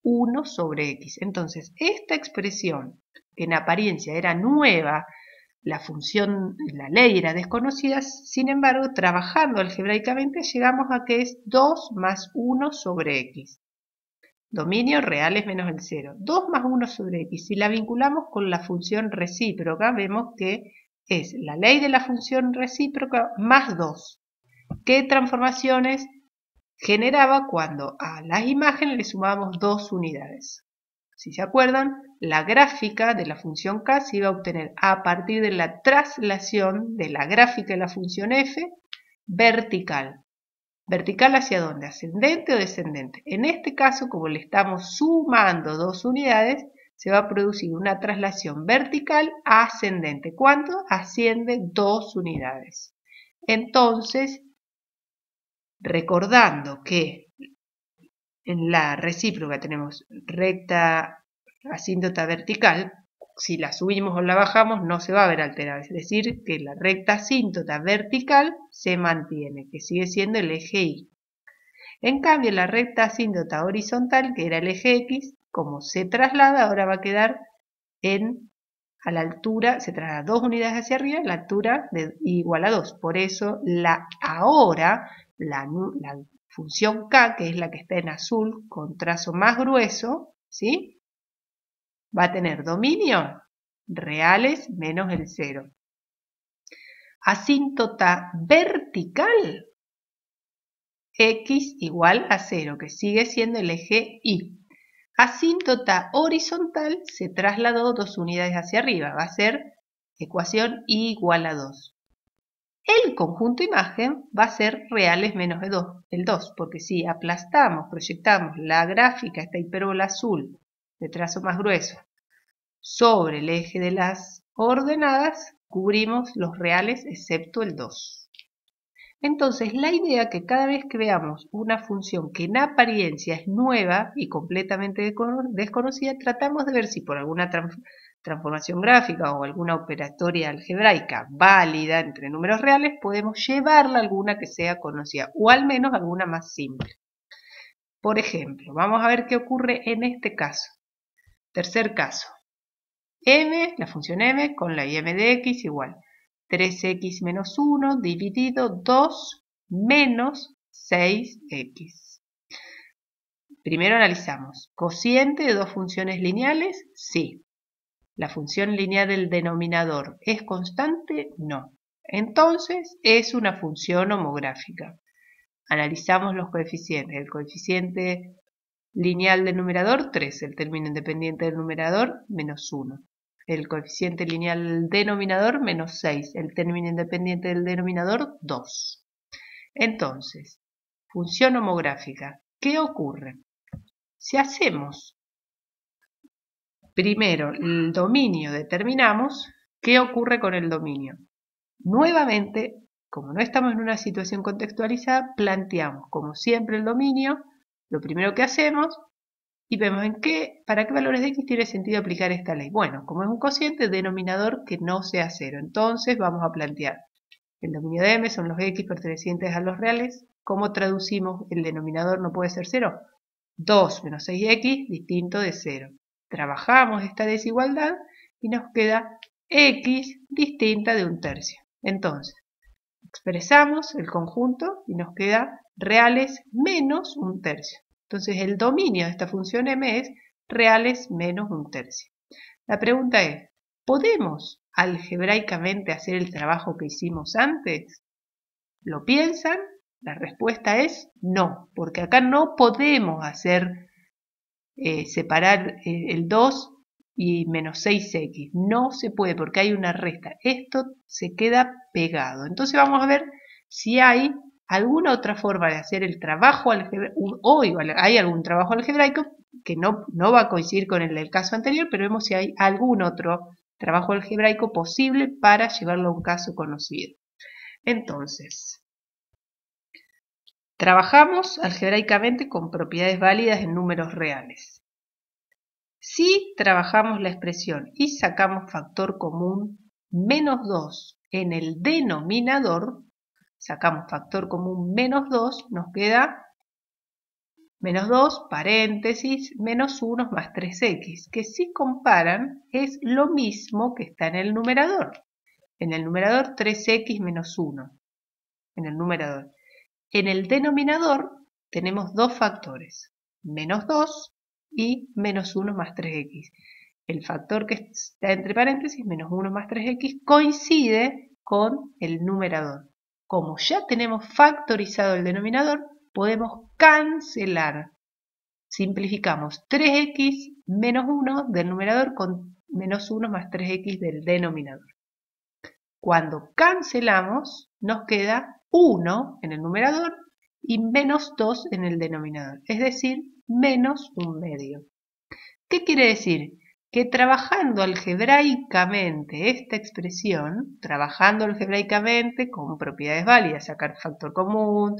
1 sobre x. Entonces, esta expresión, que en apariencia era nueva, la función, la ley era desconocida, sin embargo, trabajando algebraicamente llegamos a que es 2 más 1 sobre x. Dominio real es menos el 0. 2 más 1 sobre x. Si la vinculamos con la función recíproca, vemos que es la ley de la función recíproca más 2. ¿Qué transformaciones generaba cuando a las imágenes le sumábamos 2 unidades? Si se acuerdan, la gráfica de la función k se iba a obtener a partir de la traslación de la gráfica de la función f vertical. ¿Vertical hacia dónde? ¿Ascendente o descendente? En este caso, como le estamos sumando 2 unidades, se va a producir una traslación vertical ascendente. ¿Cuánto? Asciende 2 unidades. Entonces, recordando que en la recíproca tenemos recta asíntota vertical, si la subimos o la bajamos no se va a ver alterada, es decir, que la recta asíntota vertical se mantiene, que sigue siendo el eje Y. En cambio, la recta asíntota horizontal, que era el eje X, como se traslada, ahora va a quedar a la altura, se traslada 2 unidades hacia arriba, la altura de igual a 2. Por eso, ahora, la función k, que es la que está en azul, con trazo más grueso, ¿sí? Va a tener dominio reales menos el 0. Asíntota vertical, x igual a 0, que sigue siendo el eje Y. Asíntota horizontal se trasladó 2 unidades hacia arriba, va a ser ecuación Y igual a 2. El conjunto imagen va a ser reales menos el 2, porque si aplastamos, proyectamos la gráfica, esta hipérbola azul, de trazo más grueso, sobre el eje de las ordenadas, cubrimos los reales excepto el 2. Entonces, la idea que cada vez que veamos una función que en apariencia es nueva y completamente desconocida, tratamos de ver si por alguna transformación gráfica o alguna operatoria algebraica válida entre números reales, podemos llevarla a alguna que sea conocida, o al menos alguna más simple. Por ejemplo, vamos a ver qué ocurre en este caso. Tercer caso. M, la función m con la im de x igual 3x menos 1 dividido 2 menos 6x. Primero analizamos. ¿Cociente de dos funciones lineales? Sí. ¿La función lineal del denominador es constante? No. Entonces es una función homográfica. Analizamos los coeficientes. El coeficiente lineal del numerador, 3. El término independiente del numerador, menos 1. El coeficiente lineal del denominador, menos 6. El término independiente del denominador, 2. Entonces, función homográfica. ¿Qué ocurre? Si hacemos primero el dominio, determinamos, ¿qué ocurre con el dominio? Nuevamente, como no estamos en una situación contextualizada, planteamos, como siempre, el dominio. Lo primero que hacemos y vemos para qué valores de x tiene sentido aplicar esta ley. Bueno, como es un cociente, denominador que no sea 0. Entonces vamos a plantear, el dominio de m son los x pertenecientes a los reales. ¿Cómo traducimos el denominador no puede ser 0? 2 menos 6x distinto de 0. Trabajamos esta desigualdad y nos queda x distinta de 1/3. Entonces, expresamos el conjunto y nos queda reales menos 1/3. Entonces el dominio de esta función m es reales menos 1/3. La pregunta es, ¿podemos algebraicamente hacer el trabajo que hicimos antes? ¿Lo piensan? La respuesta es no, porque acá no podemos hacer separar el 2 y menos 6x. No se puede porque hay una resta. Esto se queda pegado. Entonces vamos a ver si hay alguna otra forma de hacer el trabajo algebraico, o igual hay algún trabajo algebraico que no va a coincidir con el del caso anterior, pero vemos si hay algún otro trabajo algebraico posible para llevarlo a un caso conocido. Entonces, trabajamos algebraicamente con propiedades válidas en números reales. Si trabajamos la expresión y sacamos factor común menos 2 en el denominador, sacamos factor común menos 2, nos queda menos 2, paréntesis, menos 1 más 3x, que si comparan es lo mismo que está en el numerador. En el numerador 3x menos 1, en el numerador. En el denominador tenemos dos factores, menos 2 y menos 1 más 3x. El factor que está entre paréntesis, menos 1 más 3x, coincide con el numerador. Como ya tenemos factorizado el denominador, podemos cancelar. Simplificamos 3x menos 1 del numerador con menos 1 más 3x del denominador. Cuando cancelamos, nos queda 1 en el numerador y menos 2 en el denominador, es decir, menos 1/2. ¿Qué quiere decir? Que trabajando algebraicamente esta expresión, trabajando algebraicamente con propiedades válidas, sacar factor común,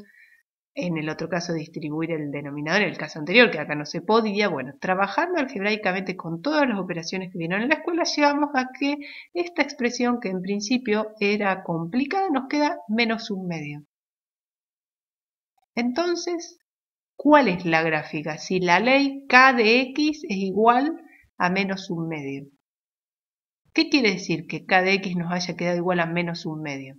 en el otro caso distribuir el denominador, en el caso anterior, que acá no se podía, bueno, trabajando algebraicamente con todas las operaciones que vieron en la escuela, llegamos a que esta expresión, que en principio era complicada, nos queda menos 1/2. Entonces, ¿cuál es la gráfica? Si la ley k de x es igual a menos 1/2. ¿Qué quiere decir que k de x nos haya quedado igual a menos 1/2?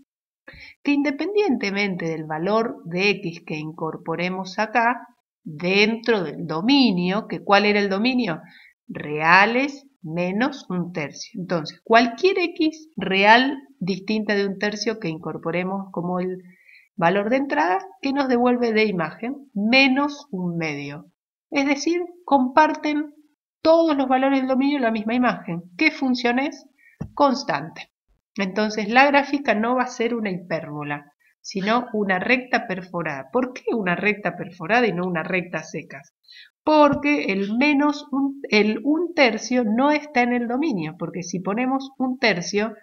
Que independientemente del valor de x que incorporemos acá, dentro del dominio, que ¿cuál era el dominio? Reales menos 1/3. Entonces, cualquier x real distinta de 1/3 que incorporemos como el valor de entrada, que nos devuelve de imagen menos 1/2. Es decir, comparten todos los valores del dominio en la misma imagen. ¿Qué función es? Constante. Entonces la gráfica no va a ser una hipérbola, sino una recta perforada. ¿Por qué una recta perforada y no una recta secas? Porque el 1/3 no está en el dominio, porque si ponemos 1/3,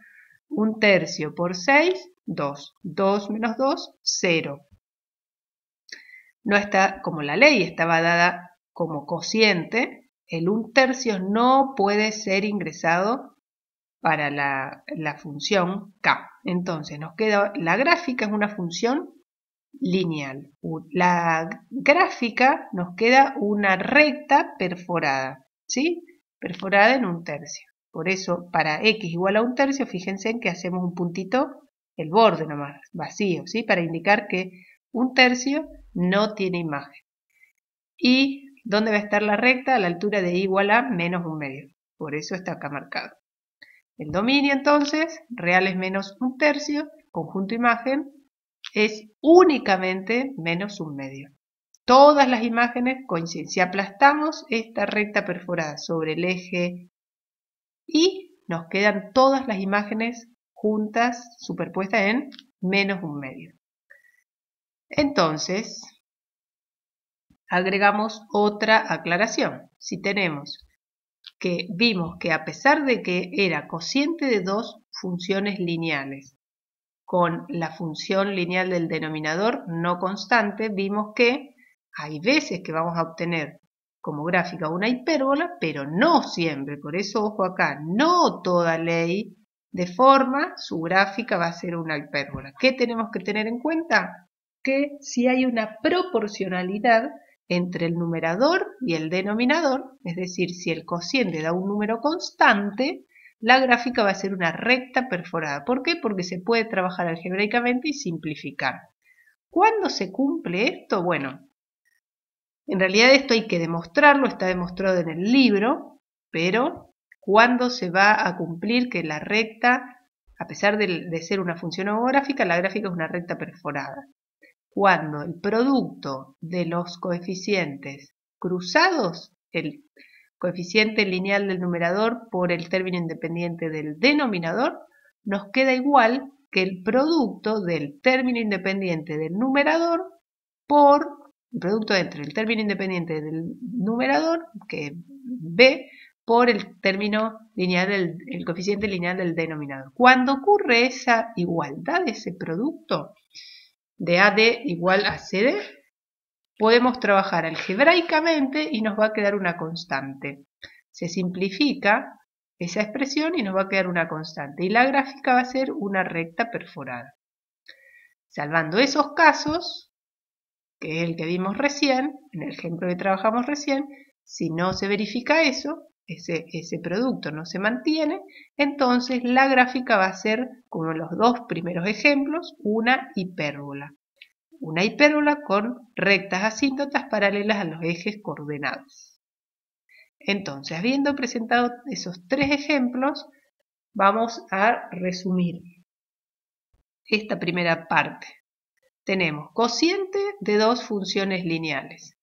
1/3 por 6, 2. 2 menos 2, 0. No está, como la ley estaba dada como cociente, el 1/3 no puede ser ingresado para la función k. Entonces nos queda, la gráfica es una función lineal. La gráfica nos queda una recta perforada, ¿sí? Perforada en 1/3. Por eso, para x igual a 1/3, fíjense en que hacemos un puntito, el borde nomás, vacío, ¿sí? Para indicar que 1/3 no tiene imagen. ¿Y dónde va a estar la recta? A la altura de y igual a menos 1/2. Por eso está acá marcado. El dominio, entonces, real es menos 1/3, conjunto imagen, es únicamente menos 1/2. Todas las imágenes coinciden. Si aplastamos esta recta perforada sobre el eje Y, nos quedan todas las imágenes juntas, superpuestas en menos 1/2. Entonces, agregamos otra aclaración. Si tenemos que vimos que a pesar de que era cociente de dos funciones lineales, con la función lineal del denominador no constante, vimos que hay veces que vamos a obtener como gráfica una hipérbola, pero no siempre. Por eso, ojo acá, no toda ley de forma, su gráfica va a ser una hipérbola. ¿Qué tenemos que tener en cuenta? Que si hay una proporcionalidad entre el numerador y el denominador, es decir, si el cociente da un número constante, la gráfica va a ser una recta perforada. ¿Por qué? Porque se puede trabajar algebraicamente y simplificar. ¿Cuándo se cumple esto? Bueno, en realidad esto hay que demostrarlo, está demostrado en el libro, pero ¿cuándo se va a cumplir que la recta, a pesar de ser una función homográfica, la gráfica es una recta perforada? Cuando el producto de los coeficientes cruzados, el coeficiente lineal del numerador por el término independiente del denominador, nos queda igual que el producto del término independiente del numerador por el producto entre el término independiente del numerador, que es b, por el término lineal el coeficiente lineal del denominador. Cuando ocurre esa igualdad de ese producto de AD igual a CD, podemos trabajar algebraicamente y nos va a quedar una constante. Se simplifica esa expresión y nos va a quedar una constante. Y la gráfica va a ser una recta perforada. Salvando esos casos, que es el que vimos recién, en el ejemplo que trabajamos recién, si no se verifica eso, ese producto no se mantiene, entonces la gráfica va a ser, como en los dos primeros ejemplos, una hipérbola. Una hipérbola con rectas asíntotas paralelas a los ejes coordenados. Entonces, habiendo presentado esos tres ejemplos, vamos a resumir esta primera parte. Tenemos cociente de dos funciones lineales.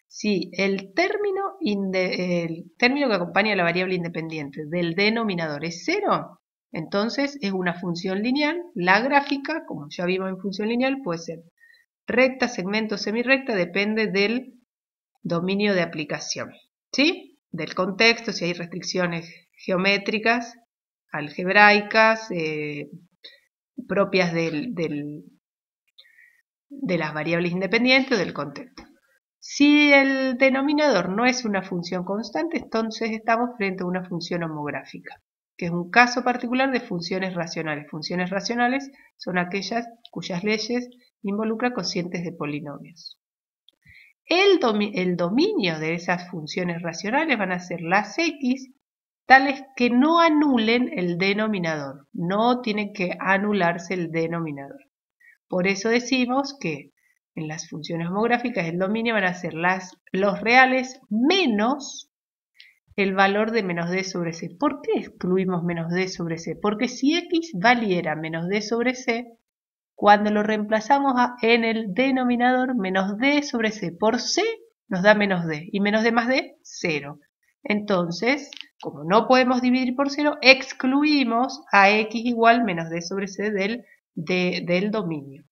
Si el término que acompaña a la variable independiente del denominador es 0, entonces es una función lineal. La gráfica, como ya vimos en función lineal, puede ser recta, segmento, semirrecta, depende del dominio de aplicación, ¿sí? Del contexto, si hay restricciones geométricas, algebraicas, propias de las variables independientes o del contexto. Si el denominador no es una función constante, entonces estamos frente a una función homográfica, que es un caso particular de funciones racionales. Funciones racionales son aquellas cuyas leyes involucran cocientes de polinomios. El dominio de esas funciones racionales van a ser las x, tales que no anulen el denominador. No tiene que anularse el denominador. Por eso decimos que en las funciones homográficas el dominio van a ser los reales menos el valor de menos d sobre c. ¿Por qué excluimos menos d sobre c? Porque si x valiera menos d sobre c, cuando lo reemplazamos en el denominador, menos d sobre c por c nos da menos d. Y menos d más d, 0. Entonces, como no podemos dividir por 0, excluimos a x igual menos d sobre c del dominio.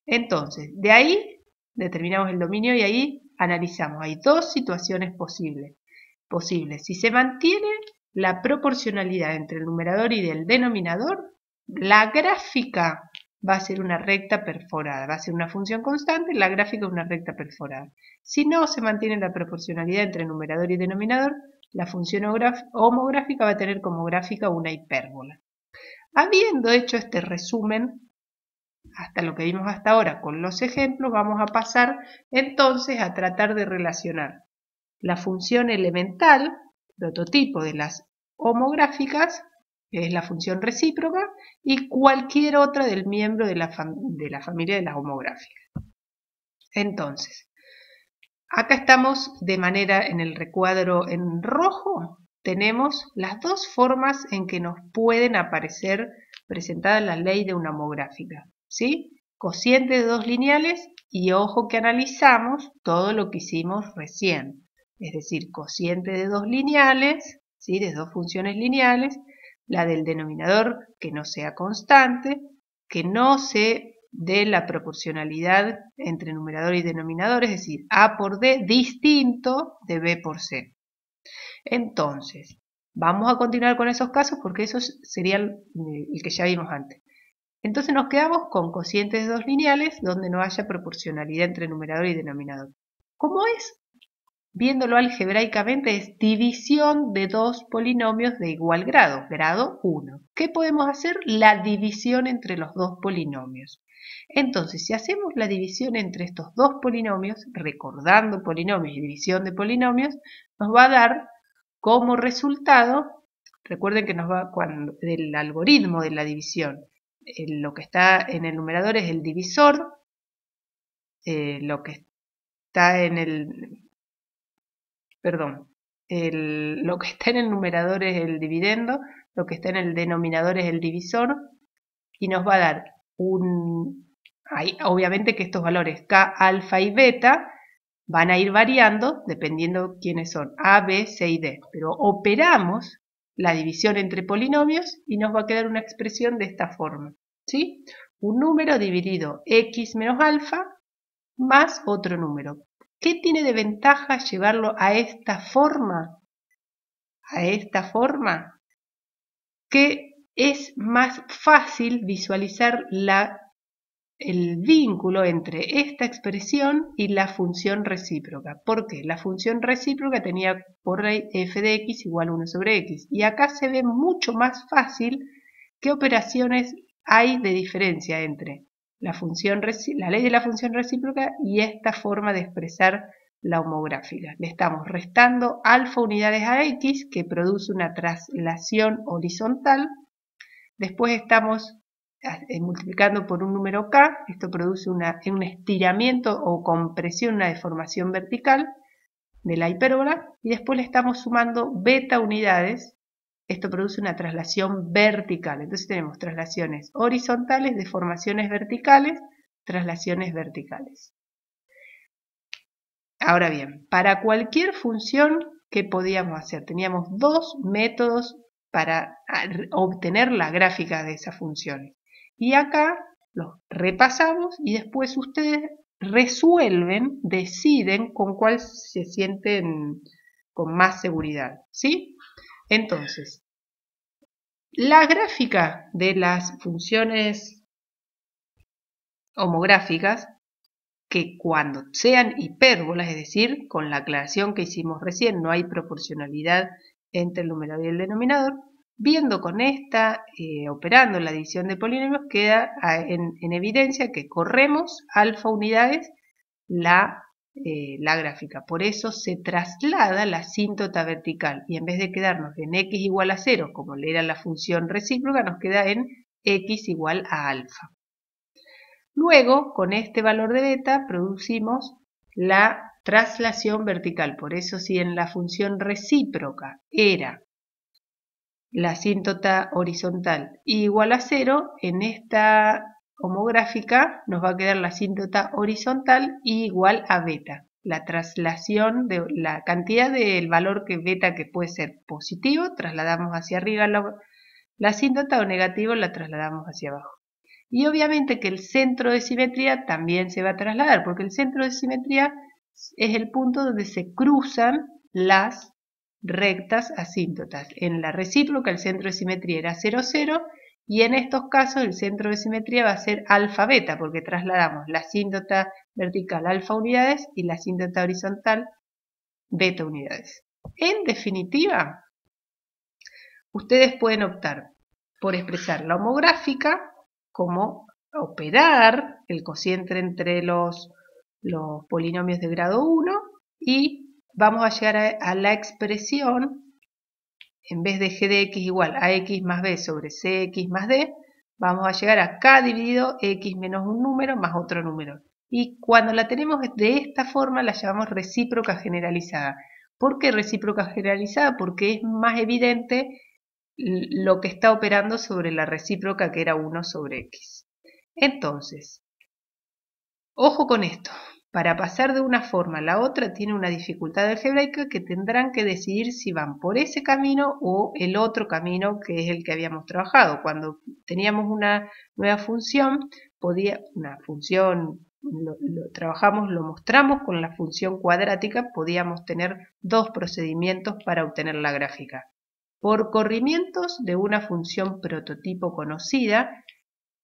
Entonces, de ahí determinamos el dominio y ahí analizamos. Hay dos situaciones posibles. Si se mantiene la proporcionalidad entre el numerador y el denominador, la gráfica va a ser una recta perforada, va a ser una función constante, la gráfica es una recta perforada. Si no se mantiene la proporcionalidad entre numerador y denominador, la función homográfica va a tener como gráfica una hipérbola. Habiendo hecho este resumen, hasta lo que vimos hasta ahora con los ejemplos, vamos a pasar entonces a tratar de relacionar la función elemental, prototipo de las homográficas, que es la función recíproca, y cualquier otra del miembro de la familia de las homográficas. Entonces, acá estamos de manera en el recuadro en rojo, tenemos las dos formas en que nos pueden aparecer presentadas la ley de una homográfica, ¿sí? Cociente de dos lineales y ojo que analizamos todo lo que hicimos recién, es decir, cociente de dos lineales, ¿sí? De dos funciones lineales, la del denominador que no sea constante, que no se de la proporcionalidad entre numerador y denominador, es decir, A por D distinto de B por C. Entonces, vamos a continuar con esos casos porque esos serían el que ya vimos antes. Entonces nos quedamos con cocientes de dos lineales donde no haya proporcionalidad entre numerador y denominador. ¿Cómo es? Viéndolo algebraicamente es división de dos polinomios de igual grado, grado 1. ¿Qué podemos hacer? La división entre los dos polinomios. Entonces, si hacemos la división entre estos dos polinomios, recordando polinomios y división de polinomios, nos va a dar como resultado, recuerden que nos va del algoritmo de la división, lo que está en el numerador es el divisor, lo que está en el, lo que está en el numerador es el dividendo, lo que está en el denominador es el divisor, y nos va a dar obviamente que estos valores K, alfa y beta van a ir variando dependiendo quiénes son A, B, C y D, pero operamos la división entre polinomios y nos va a quedar una expresión de esta forma, ¿sí? Un número dividido X menos alfa más otro número. ¿Qué tiene de ventaja llevarlo a esta forma? A esta forma que es más fácil visualizar el vínculo entre esta expresión y la función recíproca. ¿Por qué? La función recíproca tenía por f de x igual a 1 sobre x. Y acá se ve mucho más fácil qué operaciones hay de diferencia entre la ley de la función recíproca y esta forma de expresar la homográfica. Le estamos restando alfa unidades a x, que produce una traslación horizontal. Después estamos multiplicando por un número k, esto produce un estiramiento o compresión, una deformación vertical de la hipérbola, y después le estamos sumando beta unidades, esto produce una traslación vertical. Entonces tenemos traslaciones horizontales, deformaciones verticales, traslaciones verticales. Ahora bien, para cualquier función, ¿qué podíamos hacer? Teníamos dos métodos para obtener la gráfica de esas funciones. Y acá los repasamos y después ustedes resuelven, deciden con cuál se sienten con más seguridad, ¿sí? Entonces, la gráfica de las funciones homográficas, que cuando sean hipérbolas, es decir, con la aclaración que hicimos recién, no hay proporcionalidad entre el numerador y el denominador, viendo con esta, operando la división de polinomios, queda en evidencia que corremos alfa unidades la gráfica. Por eso se traslada la asíntota vertical y en vez de quedarnos en x igual a 0, como le era la función recíproca, nos queda en x igual a alfa. Luego, con este valor de beta, producimos la traslación vertical. Por eso, si en la función recíproca era la asíntota horizontal igual a 0, en esta homográfica nos va a quedar la asíntota horizontal igual a beta. La traslación de la cantidad del valor que beta, que puede ser positivo, trasladamos hacia arriba la asíntota, o negativo, la trasladamos hacia abajo. Y obviamente que el centro de simetría también se va a trasladar, porque el centro de simetría es el punto donde se cruzan las rectas asíntotas. En la recíproca el centro de simetría era 0, 0 Y en estos casos el centro de simetría va a ser alfa beta, porque trasladamos la asíntota vertical alfa unidades y la asíntota horizontal beta unidades. En definitiva, ustedes pueden optar por expresar la homográfica como operar el cociente entre los polinomios de grado 1 y vamos a llegar a la expresión, en vez de g de x igual a x más b sobre cx más d, vamos a llegar a k dividido x menos un número más otro número. Y cuando la tenemos de esta forma la llamamos recíproca generalizada. ¿Por qué recíproca generalizada? Porque es más evidente lo que está operando sobre la recíproca que era 1 sobre x. Entonces, ojo con esto. Para pasar de una forma a la otra tiene una dificultad algebraica que tendrán que decidir si van por ese camino o el otro camino que es el que habíamos trabajado. Cuando teníamos una nueva función, lo mostramos con la función cuadrática, podíamos tener dos procedimientos para obtener la gráfica. Por corrimientos de una función prototipo conocida,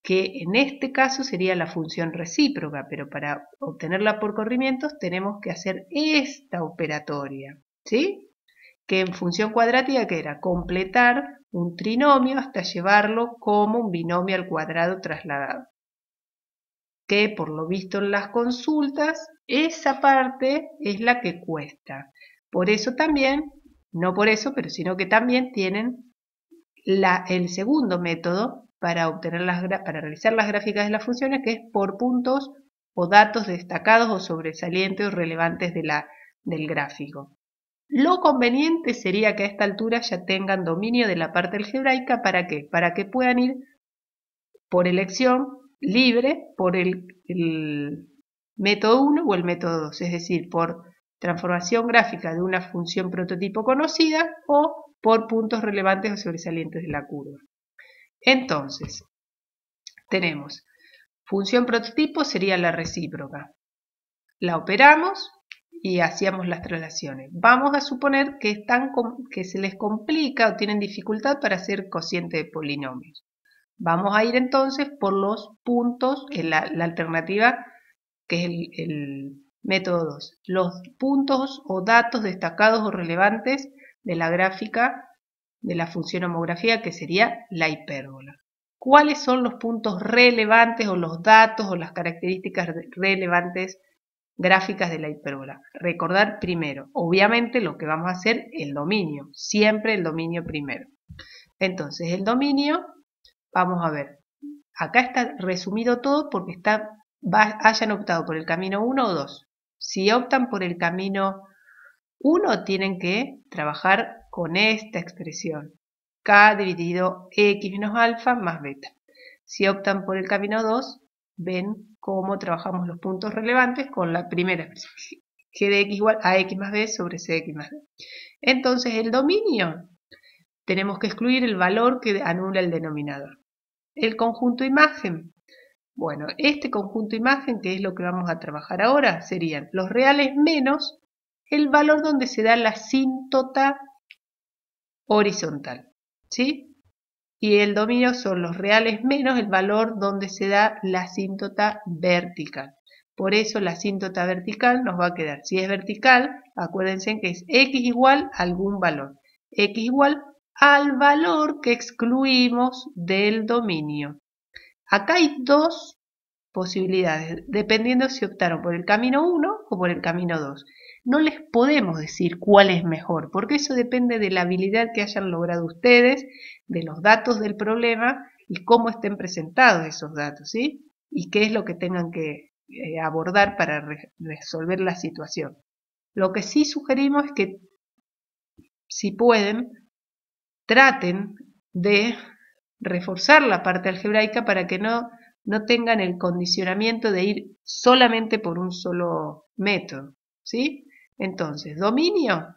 que en este caso sería la función recíproca, pero para obtenerla por corrimientos tenemos que hacer esta operatoria, ¿sí? Que en función cuadrática que era completar un trinomio hasta llevarlo como un binomio al cuadrado trasladado. Que por lo visto en las consultas, esa parte es la que cuesta. Por eso también, no por eso, pero sino que también tienen el segundo método para realizar las gráficas de las funciones, que es por puntos o datos destacados o sobresalientes o relevantes del gráfico. Lo conveniente sería que a esta altura ya tengan dominio de la parte algebraica. ¿Para qué? Para que puedan ir por elección libre por el método 1 o el método 2, es decir, por transformación gráfica de una función prototipo conocida o por puntos relevantes o sobresalientes de la curva. Entonces, tenemos función prototipo sería la recíproca. La operamos y hacíamos las traslaciones. Vamos a suponer que se les complica o tienen dificultad para hacer cociente de polinomios. Vamos a ir entonces por los puntos, la alternativa que es el método 2. Los puntos o datos destacados o relevantes de la gráfica de la función homografía, que sería la hipérbola. ¿Cuáles son los puntos relevantes o los datos o las características relevantes gráficas de la hipérbola? Recordar primero, obviamente lo que vamos a hacer, el dominio, siempre el dominio primero. Entonces el dominio, vamos a ver, acá está resumido todo porque hayan optado por el camino 1 o 2. Si optan por el camino 1 tienen que trabajar con esta expresión, k dividido x menos alfa más beta. Si optan por el camino 2, ven cómo trabajamos los puntos relevantes con la primera expresión, g de x igual a x más b sobre cx más d. Entonces el dominio, tenemos que excluir el valor que anula el denominador. El conjunto imagen, bueno, este conjunto imagen, que es lo que vamos a trabajar ahora, serían los reales menos el valor donde se da la asíntota horizontal, ¿sí? Y el dominio son los reales menos el valor donde se da la asíntota vertical. Por eso la asíntota vertical nos va a quedar, si es vertical, acuérdense que es x igual a algún valor. X igual al valor que excluimos del dominio. Acá hay dos posibilidades, dependiendo si optaron por el camino 1 o por el camino 2. No les podemos decir cuál es mejor, porque eso depende de la habilidad que hayan logrado ustedes, de los datos del problema y cómo estén presentados esos datos, ¿sí? Y qué es lo que tengan que abordar para resolver la situación. Lo que sí sugerimos es que, si pueden, traten de reforzar la parte algebraica para que no tengan el condicionamiento de ir solamente por un solo método, ¿sí? Entonces, dominio,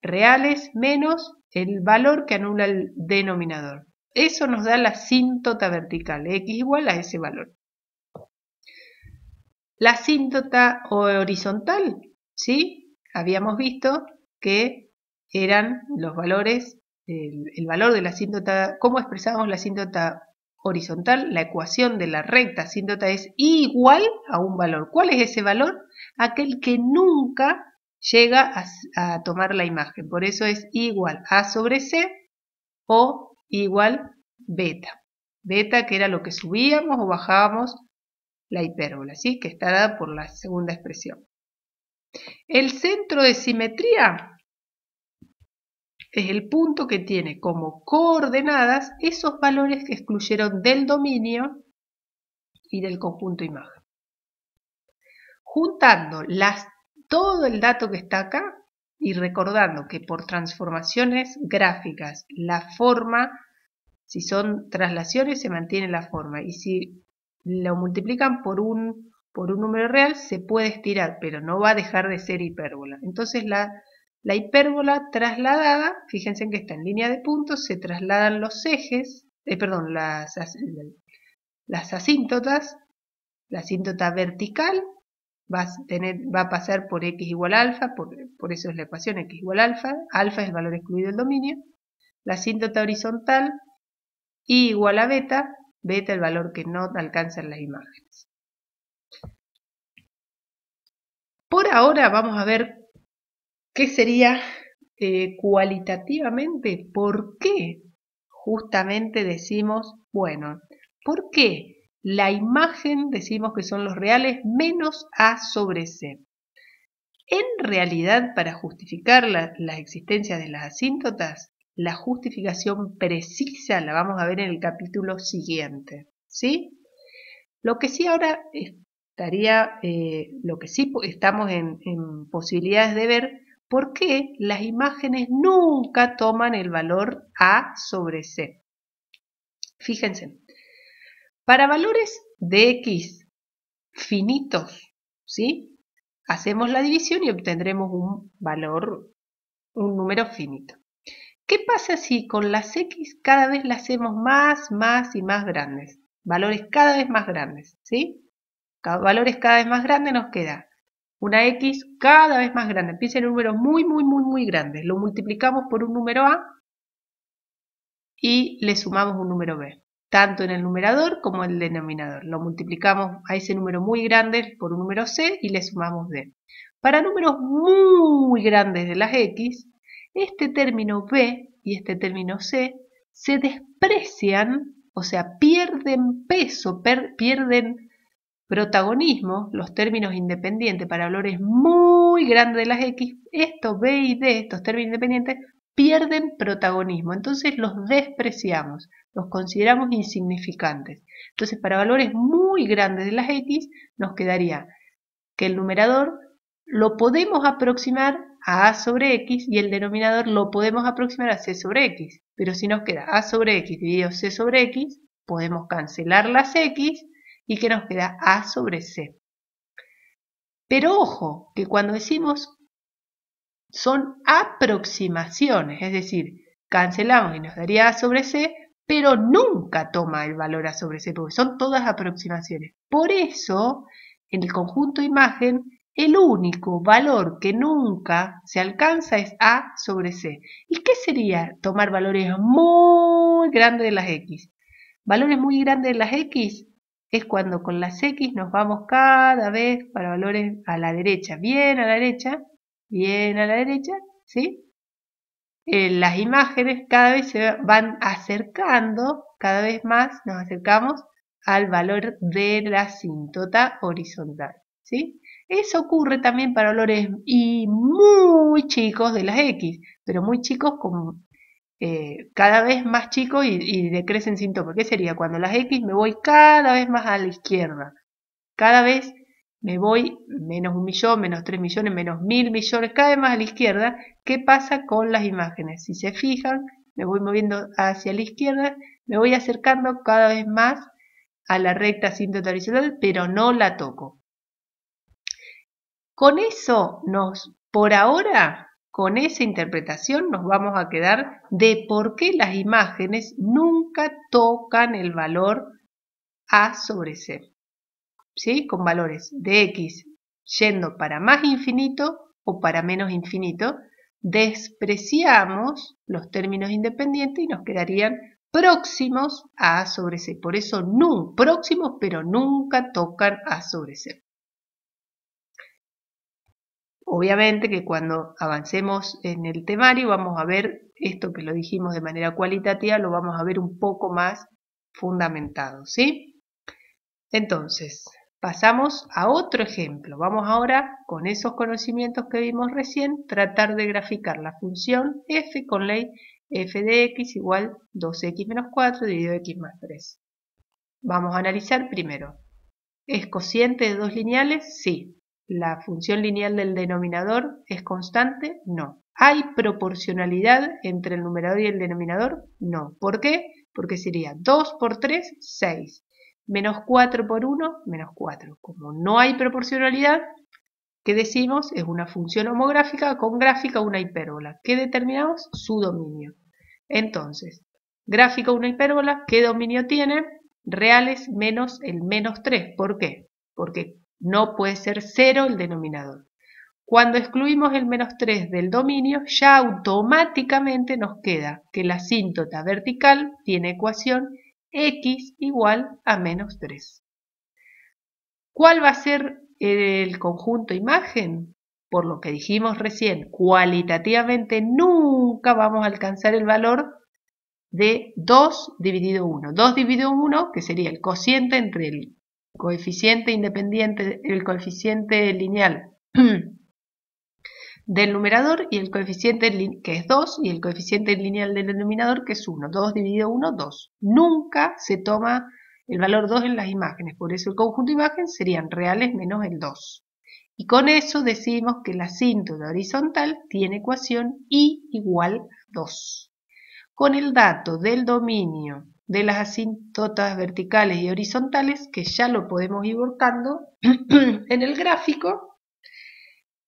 reales menos el valor que anula el denominador. Eso nos da la asíntota vertical, x igual a ese valor. La asíntota horizontal, ¿sí? Habíamos visto que eran los valores, el valor de la asíntota, cómo expresábamos la asíntota horizontal, la ecuación de la recta asíntota es igual a un valor. ¿Cuál es ese valor? Aquel que nunca llega a tomar la imagen. Por eso es igual a sobre c o igual beta. Beta que era lo que subíamos o bajábamos la hipérbola, ¿sí? Que está dada por la segunda expresión. El centro de simetría es el punto que tiene como coordenadas esos valores que excluyeron del dominio y del conjunto imagen. Juntando todo el dato que está acá y recordando que por transformaciones gráficas la forma, si son traslaciones, se mantiene la forma, y si lo multiplican por un número real se puede estirar, pero no va a dejar de ser hipérbola. Entonces la hipérbola trasladada, fíjense que está en línea de puntos, se trasladan los ejes, las asíntotas. La asíntota vertical va a pasar por x igual a alfa, por eso es la ecuación x igual a alfa, alfa es el valor excluido del dominio. La asíntota horizontal, y igual a beta, beta el valor que no alcanzan las imágenes. Por ahora vamos a ver qué sería cualitativamente, por qué justamente decimos, bueno, ¿por qué la imagen decimos que son los reales menos A sobre C? En realidad, para justificar la existencia de las asíntotas, la justificación precisa la vamos a ver en el capítulo siguiente, ¿sí? Lo que sí ahora estaría, lo que sí estamos en posibilidades de ver, por qué las imágenes nunca toman el valor A sobre C. Fíjense, para valores de X finitos, ¿sí? Hacemos la división y obtendremos un valor, un número finito. ¿Qué pasa si con las X cada vez las hacemos más y más grandes? Valores cada vez más grandes, ¿sí? Valores cada vez más grandes nos queda una X cada vez más grande. Empieza en números muy grandes. Lo multiplicamos por un número A y le sumamos un número B. Tanto en el numerador como en el denominador. Lo multiplicamos a ese número muy grande por un número C y le sumamos D. Para números muy grandes de las X, este término B y este término C se desprecian, o sea, pierden peso, pierden protagonismo, los términos independientes para valores muy grandes de las X, estos B y D, estos términos independientes, pierden protagonismo. Entonces los despreciamos, los consideramos insignificantes. Entonces para valores muy grandes de las X nos quedaría que el numerador lo podemos aproximar a A sobre X y el denominador lo podemos aproximar a C sobre X. Pero si nos queda A sobre X dividido C sobre X, podemos cancelar las X y que nos queda A sobre C. Pero ojo, que cuando decimos son aproximaciones, es decir, cancelamos y nos daría A sobre C, pero nunca toma el valor A sobre C, porque son todas aproximaciones. Por eso, en el conjunto imagen, el único valor que nunca se alcanza es A sobre C. ¿Y qué sería tomar valores muy grandes de las X? Valores muy grandes de las X es cuando con las X nos vamos cada vez para valores a la derecha, bien a la derecha, bien a la derecha, ¿sí? Las imágenes cada vez se van acercando, cada vez más nos acercamos al valor de la asíntota horizontal, ¿sí? Eso ocurre también para valores muy chicos de las X, pero muy chicos como cada vez más chicos y decrecen sin tope. ¿Qué sería? Cuando las X me voy cada vez más a la izquierda. Cada vez me voy menos 1 millón, menos 3 millones, menos 1000 millones, cada vez más a la izquierda. ¿Qué pasa con las imágenes? Si se fijan, me voy moviendo hacia la izquierda, me voy acercando cada vez más a la recta asíntota horizontal, pero no la toco. Con eso por ahora, con esa interpretación nos vamos a quedar de por qué las imágenes nunca tocan el valor A sobre C, ¿sí? Con valores de X yendo para más infinito o para menos infinito, despreciamos los términos independientes y nos quedarían próximos a A sobre C. Por eso próximos, pero nunca tocan A sobre C. Obviamente que cuando avancemos en el temario vamos a ver esto que lo dijimos de manera cualitativa, lo vamos a ver un poco más fundamentado, ¿sí? Entonces, pasamos a otro ejemplo. Vamos ahora, con esos conocimientos que vimos recién, tratar de graficar la función f con ley f de x igual 2x menos 4 dividido x más 3. Vamos a analizar primero. ¿Es cociente de dos lineales? Sí. ¿La función lineal del denominador es constante? No. ¿Hay proporcionalidad entre el numerador y el denominador? No. ¿Por qué? Porque sería 2 por 3, 6. Menos 4 por 1, menos 4. Como no hay proporcionalidad, ¿qué decimos? Es una función homográfica con gráfica una hipérbola. ¿Qué determinamos? Su dominio. Entonces, gráfica una hipérbola, ¿qué dominio tiene? Reales menos el menos 3. ¿Por qué? Porque no puede ser 0 el denominador. Cuando excluimos el menos 3 del dominio, ya automáticamente nos queda que la asíntota vertical tiene ecuación x igual a menos 3. ¿Cuál va a ser el conjunto imagen? Por lo que dijimos recién, cualitativamente nunca vamos a alcanzar el valor de 2 dividido 1. 2 dividido 1, que sería el cociente entre el coeficiente independiente, el coeficiente lineal del numerador y el coeficiente que es 2 y el coeficiente lineal del denominador que es 1. 2 dividido 1, 2. Nunca se toma el valor 2 en las imágenes, por eso el conjunto de imagen serían reales menos el 2. Y con eso decimos que la asíntota horizontal tiene ecuación y igual a 2. Con el dato del dominio de las asíntotas verticales y horizontales, que ya lo podemos ir buscando en el gráfico,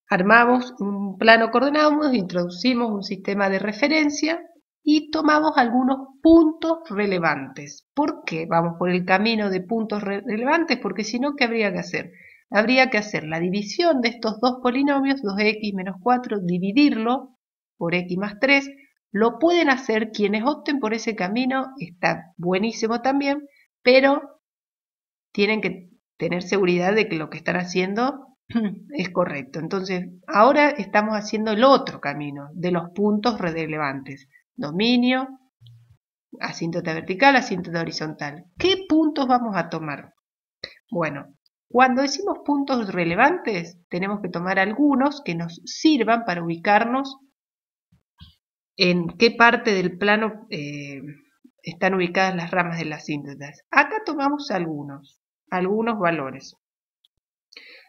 armamos un plano coordenado, introducimos un sistema de referencia y tomamos algunos puntos relevantes. ¿Por qué vamos por el camino de puntos relevantes? Porque si no, ¿qué habría que hacer? Habría que hacer la división de estos dos polinomios, 2x menos 4, dividirlo por x más 3. Lo pueden hacer quienes opten por ese camino, está buenísimo también, pero tienen que tener seguridad de que lo que están haciendo es correcto. Entonces, ahora estamos haciendo el otro camino de los puntos relevantes. Dominio, asíntota vertical, asíntota horizontal. ¿Qué puntos vamos a tomar? Bueno, cuando decimos puntos relevantes, tenemos que tomar algunos que nos sirvan para ubicarnos en qué parte del plano están ubicadas las ramas de las asíntotas. Acá tomamos algunos valores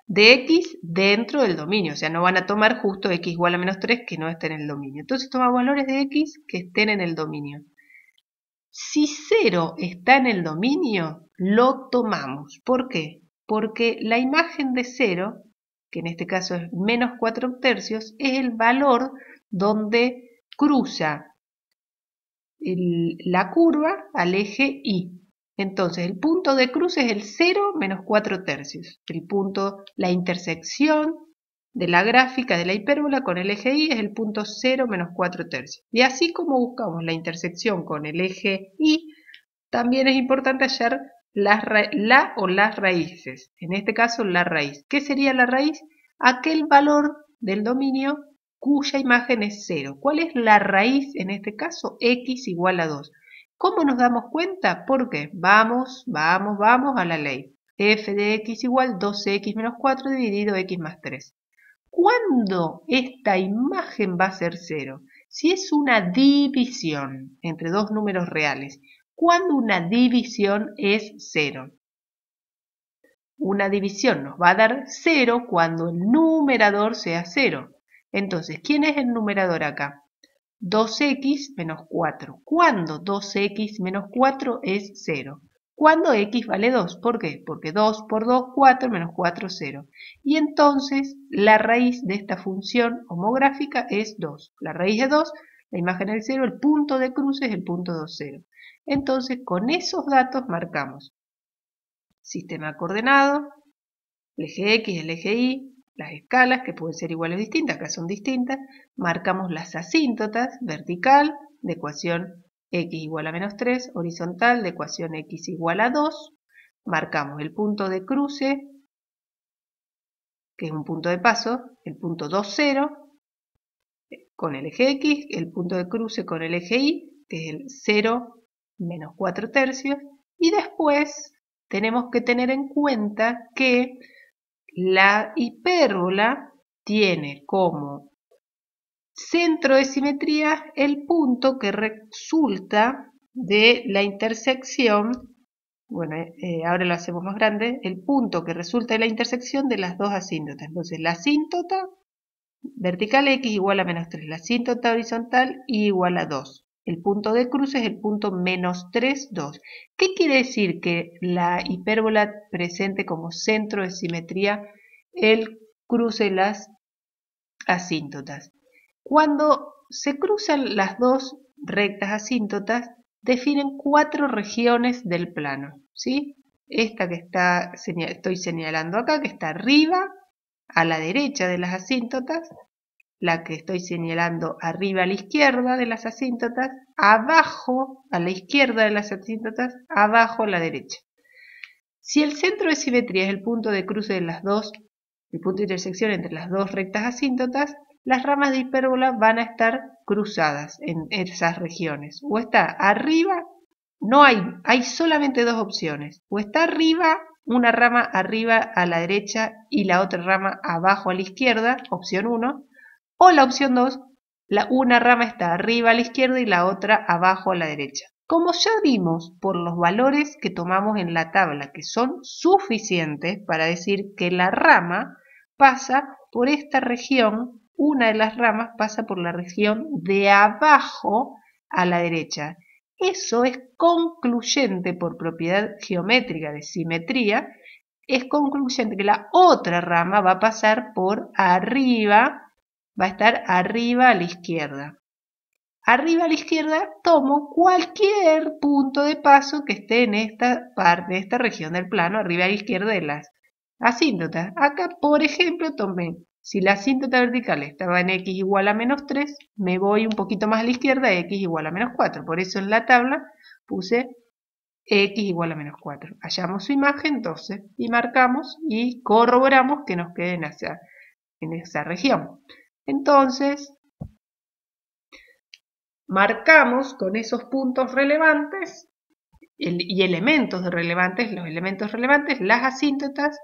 de x dentro del dominio, o sea, no van a tomar justo x igual a menos 3 que no estén en el dominio. Entonces tomamos valores de x que estén en el dominio. Si 0 está en el dominio, lo tomamos. ¿Por qué? Porque la imagen de 0, que en este caso es menos 4 tercios, es el valor donde cruza la curva al eje Y. Entonces, el punto de cruce es el 0 menos 4 tercios. La intersección de la gráfica de la hipérbola con el eje Y es el punto 0 menos 4 tercios. Y así como buscamos la intersección con el eje Y, también es importante hallar la o las raíces. En este caso, la raíz. ¿Qué sería la raíz? Aquel valor del dominio cuya imagen es 0. ¿Cuál es la raíz en este caso? X igual a 2. ¿Cómo nos damos cuenta? Porque vamos a la ley. F de x igual 2x menos 4 dividido x más 3. ¿Cuándo esta imagen va a ser 0? Si es una división entre dos números reales. ¿Cuándo una división es 0? Una división nos va a dar 0 cuando el numerador sea 0. Entonces, ¿quién es el numerador acá? 2x menos 4. ¿Cuándo 2x menos 4 es 0? Cuando x vale 2. ¿Por qué? Porque 2 por 2, 4 menos 4, 0. Y entonces la raíz de esta función homográfica es 2. La raíz de 2, la imagen del 0, el punto de cruce es el punto 2, 0. Entonces con esos datos marcamos sistema coordenado, el eje X, el eje Y, las escalas que pueden ser iguales o distintas, acá son distintas, marcamos las asíntotas vertical de ecuación x igual a menos 3, horizontal de ecuación x igual a 2. Marcamos el punto de cruce, que es un punto de paso, el punto 2, 0, con el eje x, el punto de cruce con el eje y, que es el 0, menos 4 tercios, y después tenemos que tener en cuenta que la hipérbola tiene como centro de simetría el punto que resulta de la intersección, bueno, ahora lo hacemos más grande, el punto que resulta de la intersección de las dos asíntotas. Entonces la asíntota vertical x igual a menos 3, la asíntota horizontal y igual a 2. El punto de cruce es el punto menos 3, 2. ¿Qué quiere decir que la hipérbola presente como centro de simetría el cruce de las asíntotas? Cuando se cruzan las dos rectas asíntotas, definen 4 regiones del plano, ¿sí? Esta que estoy señalando acá, que está arriba, a la derecha de las asíntotas, la que estoy señalando arriba a la izquierda de las asíntotas, abajo a la izquierda de las asíntotas, abajo a la derecha. Si el centro de simetría es el punto de cruce de las dos, el punto de intersección entre las dos rectas asíntotas, las ramas de hipérbola van a estar cruzadas en esas regiones. O está arriba, no hay solamente dos opciones. O está arriba, una rama arriba a la derecha y la otra rama abajo a la izquierda, opción 1. O la opción 2, una rama está arriba a la izquierda y la otra abajo a la derecha. Como ya vimos por los valores que tomamos en la tabla, que son suficientes para decir que la rama pasa por esta región, una de las ramas pasa por la región de abajo a la derecha. Eso es concluyente por propiedad geométrica de simetría, es concluyente que la otra rama va a pasar por arriba, va a estar arriba a la izquierda. Arriba a la izquierda tomo cualquier punto de paso que esté en esta parte, esta región del plano, arriba a la izquierda de las asíntotas. Acá, por ejemplo, tomé, si la asíntota vertical estaba en x igual a menos 3, me voy un poquito más a la izquierda, x igual a menos 4. Por eso en la tabla puse x igual a menos 4. Hallamos su imagen, entonces, y marcamos y corroboramos que nos quede en esa región. Entonces, marcamos con esos puntos relevantes y elementos relevantes, los elementos relevantes, las asíntotas,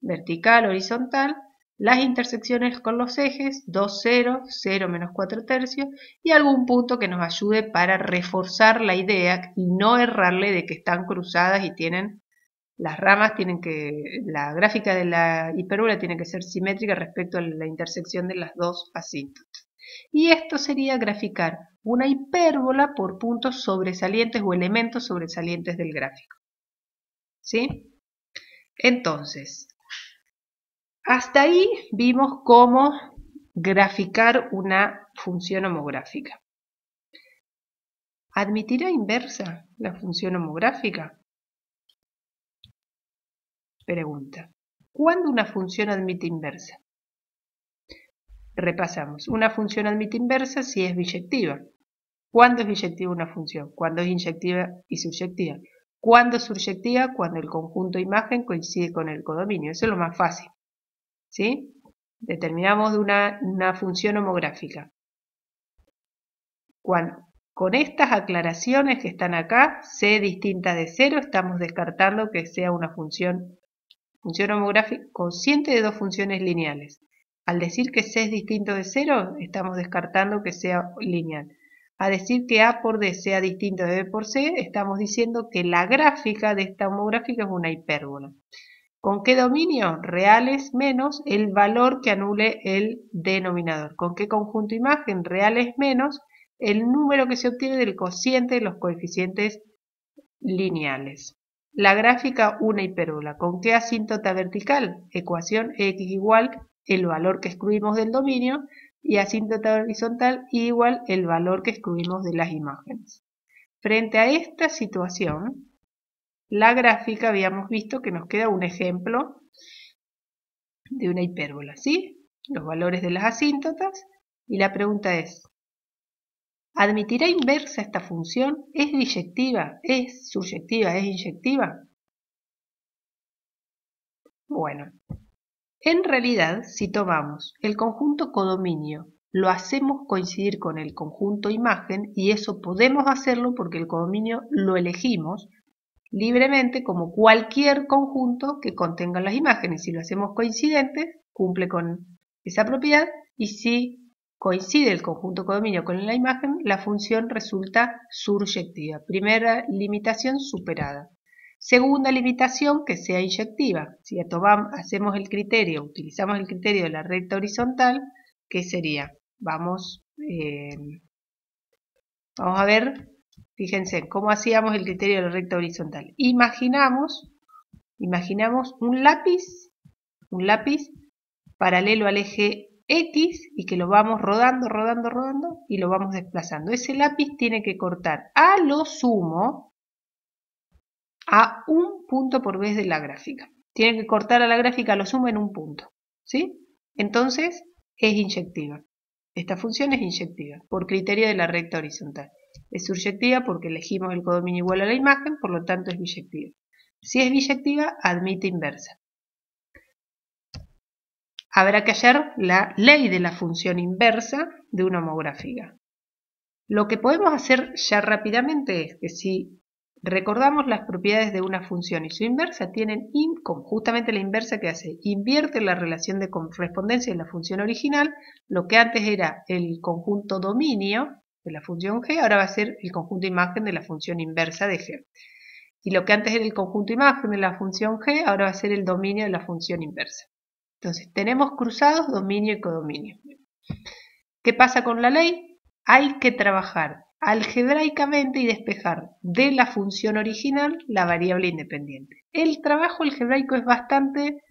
vertical, horizontal, las intersecciones con los ejes, 2, 0, 0, menos 4 tercios, y algún punto que nos ayude para reforzar la idea y no errarle de que están cruzadas y tienen, las ramas tienen que, la gráfica de la hipérbola tiene que ser simétrica respecto a la intersección de las dos asíntotas. Y esto sería graficar una hipérbola por puntos sobresalientes o elementos sobresalientes del gráfico. ¿Sí? Entonces, hasta ahí vimos cómo graficar una función homográfica. ¿Admitirá inversa la función homográfica? Pregunta. ¿Cuándo una función admite inversa? Repasamos. Una función admite inversa si es biyectiva. ¿Cuándo es biyectiva una función? ¿Cuándo es inyectiva y subyectiva? ¿Cuándo es subyectiva? Cuando el conjunto imagen coincide con el codominio. Eso es lo más fácil. ¿Sí? Determinamos de una función homográfica. Con estas aclaraciones que están acá, C distinta de 0, estamos descartando que sea una función homográfica consciente de dos funciones lineales. Al decir que C es distinto de 0, estamos descartando que sea lineal. A decir que A por D sea distinto de B por C, estamos diciendo que la gráfica de esta homográfica es una hipérbola. ¿Con qué dominio? Reales menos el valor que anule el denominador. ¿Con qué conjunto imagen? Reales menos el número que se obtiene del cociente de los coeficientes lineales. La gráfica una hipérbola. ¿Con qué asíntota vertical? Ecuación x igual el valor que excluimos del dominio y asíntota horizontal igual el valor que excluimos de las imágenes. Frente a esta situación, la gráfica habíamos visto que nos queda un ejemplo de una hipérbola, ¿sí? Los valores de las asíntotas y la pregunta es, ¿Admitirá inversa esta función? ¿Es biyectiva? ¿Es suryectiva? ¿Es inyectiva? Bueno, en realidad, si tomamos el conjunto codominio, lo hacemos coincidir con el conjunto imagen, y eso podemos hacerlo porque el codominio lo elegimos libremente como cualquier conjunto que contenga las imágenes. Si lo hacemos coincidente, cumple con esa propiedad, y si coincide el conjunto codominio con la imagen, la función resulta suryectiva. Primera limitación superada. Segunda limitación, que sea inyectiva. Si hacemos el criterio, utilizamos el criterio de la recta horizontal, ¿qué sería? Vamos a ver, fíjense, cómo hacíamos el criterio de la recta horizontal. Imaginamos un lápiz paralelo al eje X y que lo vamos rodando y lo vamos desplazando. Ese lápiz tiene que cortar a lo sumo a un punto por vez de la gráfica. Tiene que cortar a la gráfica a lo sumo en un punto, ¿sí? Entonces es inyectiva. Esta función es inyectiva por criterio de la recta horizontal. Es suryectiva porque elegimos el codominio igual a la imagen, por lo tanto es biyectiva. Si es biyectiva, admite inversa. Habrá que hallar la ley de la función inversa de una homográfica. Lo que podemos hacer ya rápidamente es que si recordamos las propiedades de una función y su inversa, tienen justamente la inversa que hace, invierte la relación de correspondencia de la función original. Lo que antes era el conjunto dominio de la función g, ahora va a ser el conjunto imagen de la función inversa de g. Y lo que antes era el conjunto imagen de la función g, ahora va a ser el dominio de la función inversa. Entonces tenemos cruzados dominio y codominio. ¿Qué pasa con la ley? Hay que trabajar algebraicamente y despejar de la función original la variable independiente. El trabajo algebraico es bastante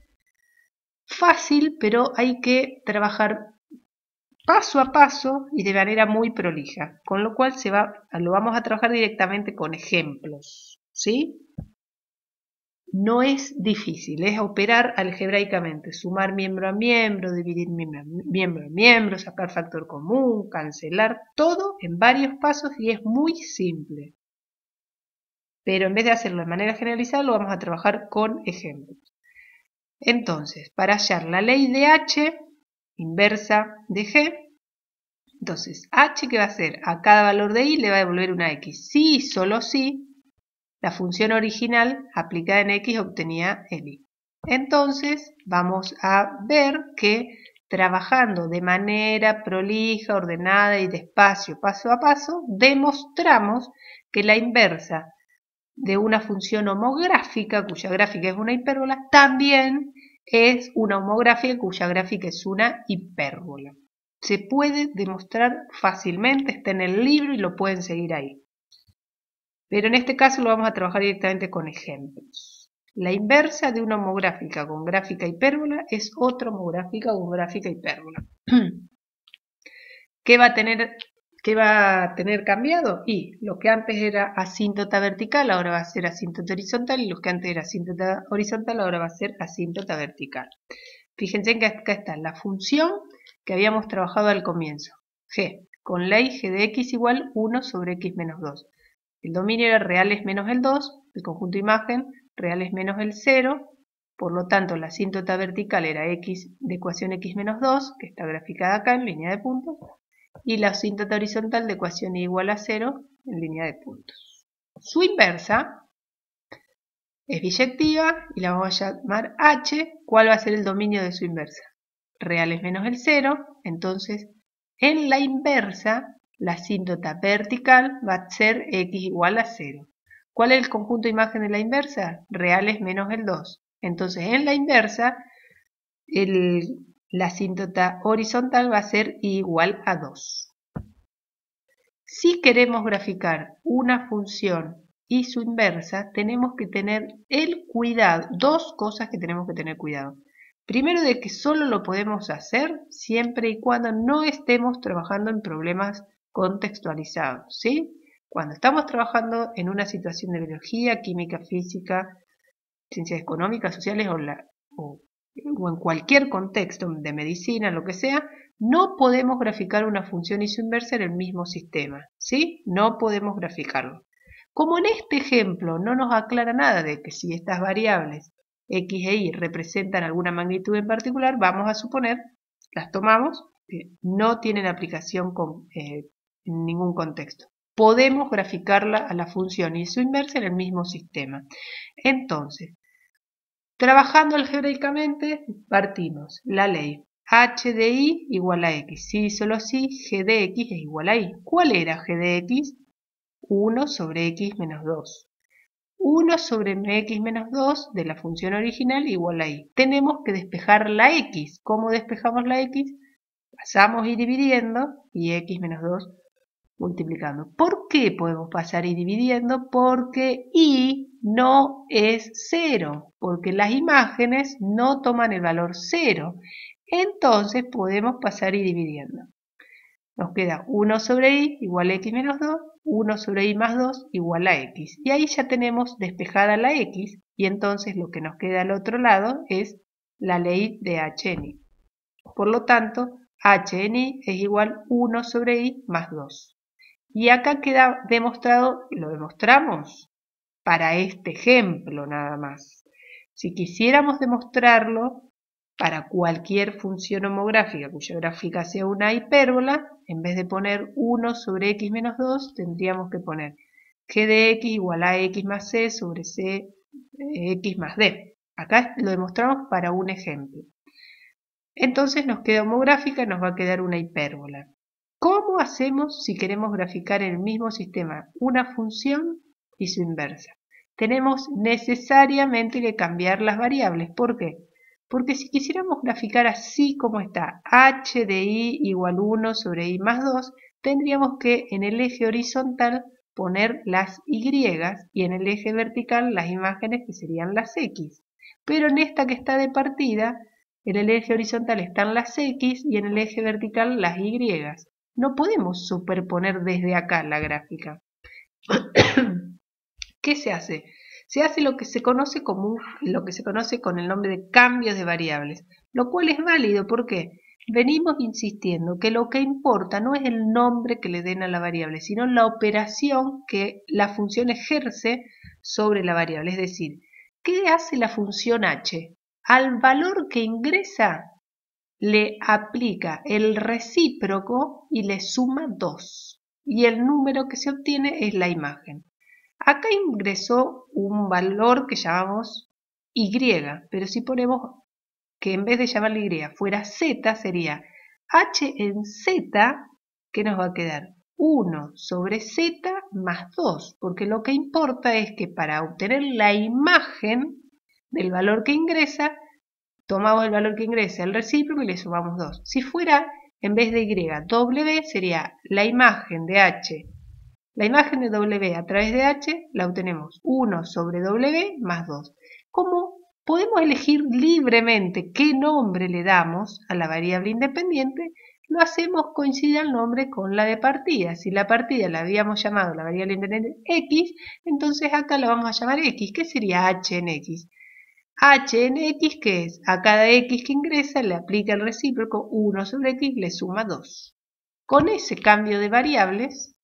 fácil, pero hay que trabajar paso a paso y de manera muy prolija, con lo cual lo vamos a trabajar directamente con ejemplos, ¿sí? No es difícil, es operar algebraicamente, sumar miembro a miembro, dividir miembro a miembro, sacar factor común, cancelar, todo en varios pasos y es muy simple. Pero en vez de hacerlo de manera generalizada, lo vamos a trabajar con ejemplos. Entonces, para hallar la ley de H, inversa de G, entonces H, ¿qué va a hacer? A cada valor de I le va a devolver una X. Si y solo si la función original aplicada en X obtenía el Y. Entonces vamos a ver que trabajando de manera prolija, ordenada y despacio, paso a paso, demostramos que la inversa de una función homográfica, cuya gráfica es una hipérbola, también es una homográfica cuya gráfica es una hipérbola. Se puede demostrar fácilmente, está en el libro y lo pueden seguir ahí. Pero en este caso lo vamos a trabajar directamente con ejemplos. La inversa de una homográfica con gráfica hipérbola es otra homográfica con gráfica hipérbola. ¿Qué va a tener cambiado? Y lo que antes era asíntota vertical ahora va a ser asíntota horizontal, y lo que antes era asíntota horizontal ahora va a ser asíntota vertical. Fíjense que acá está la función que habíamos trabajado al comienzo, g, con ley g de x igual 1 sobre x menos 2. El dominio era reales menos el 2, el conjunto imagen reales menos el 0, por lo tanto la asíntota vertical era x de ecuación x menos 2, que está graficada acá en línea de puntos, y la asíntota horizontal de ecuación y igual a 0 en línea de puntos. Su inversa es biyectiva y la vamos a llamar h. ¿Cuál va a ser el dominio de su inversa? Reales menos el 0, entonces en la inversa la asíntota vertical va a ser x igual a 0. ¿Cuál es el conjunto de imagen de la inversa? Reales menos el 2. Entonces en la inversa la asíntota horizontal va a ser igual a 2. Si queremos graficar una función y su inversa, tenemos que tener el cuidado, dos cosas que tenemos que tener cuidado. Primero, de que solo lo podemos hacer siempre y cuando no estemos trabajando en problemas contextualizados, ¿sí? Cuando estamos trabajando en una situación de biología, química, física, ciencias económicas, sociales o o en cualquier contexto de medicina, lo que sea, no podemos graficar una función y su inversa en el mismo sistema, ¿sí? No podemos graficarlo. Como en este ejemplo no nos aclara nada de que si estas variables x e y representan alguna magnitud en particular, vamos a suponer, las tomamos, que no tienen aplicación en ningún contexto. Podemos graficarla a la función y su inversa en el mismo sistema. Entonces, trabajando algebraicamente, partimos la ley h de y igual a x. Si solo si g de x es igual a y. ¿Cuál era g de x? 1 sobre x menos 2. 1 sobre x menos 2 de la función original igual a y. Tenemos que despejar la x. ¿Cómo despejamos la x? Pasamos y dividiendo y x menos 2 multiplicando. ¿Por qué podemos pasar y dividiendo? Porque y no es 0, porque las imágenes no toman el valor 0. Entonces podemos pasar y dividiendo. Nos queda 1 sobre y igual a x menos 2, 1 sobre y más 2 igual a x. Y ahí ya tenemos despejada la x, y entonces lo que nos queda al otro lado es la ley de h en y. Por lo tanto, h en y es igual 1 sobre y más 2. Y acá queda demostrado, lo demostramos para este ejemplo nada más. Si quisiéramos demostrarlo para cualquier función homográfica cuya gráfica sea una hipérbola, en vez de poner 1 sobre x menos 2, tendríamos que poner g de x igual a x más c sobre c x más d. Acá lo demostramos para un ejemplo. Entonces nos queda homográfica, nos va a quedar una hipérbola. ¿Cómo hacemos si queremos graficar en el mismo sistema una función y su inversa? Tenemos necesariamente que cambiar las variables. ¿Por qué? Porque si quisiéramos graficar así como está, h de y igual 1 sobre y más 2, tendríamos que en el eje horizontal poner las y y en el eje vertical las imágenes que serían las x. Pero en esta que está de partida, en el eje horizontal están las x y en el eje vertical las y. No podemos superponer desde acá la gráfica. ¿Qué se hace? Se hace lo que se conoce con el nombre de cambios de variables, lo cual es válido. ¿Por qué? Venimos insistiendo que lo que importa no es el nombre que le den a la variable, sino la operación que la función ejerce sobre la variable. Es decir, ¿qué hace la función h? Al valor que ingresa le aplica el recíproco y le suma 2. Y el número que se obtiene es la imagen. Acá ingresó un valor que llamamos y, pero si ponemos que en vez de llamarle y fuera z, sería h en z, que nos va a quedar 1 sobre z más 2, porque lo que importa es que para obtener la imagen del valor que ingresa, tomamos el valor que ingresa el recíproco y le sumamos 2. Si fuera, en vez de y, w, sería la imagen de h. La imagen de w a través de h la obtenemos 1 sobre w más 2. Como podemos elegir libremente qué nombre le damos a la variable independiente, lo hacemos coincidir el nombre con la de partida. Si la partida la habíamos llamado la variable independiente x, entonces acá la vamos a llamar x. ¿Qué sería h en x? H en x, que es a cada x que ingresa le aplica el recíproco 1 sobre x, le suma 2. Con ese cambio de variables,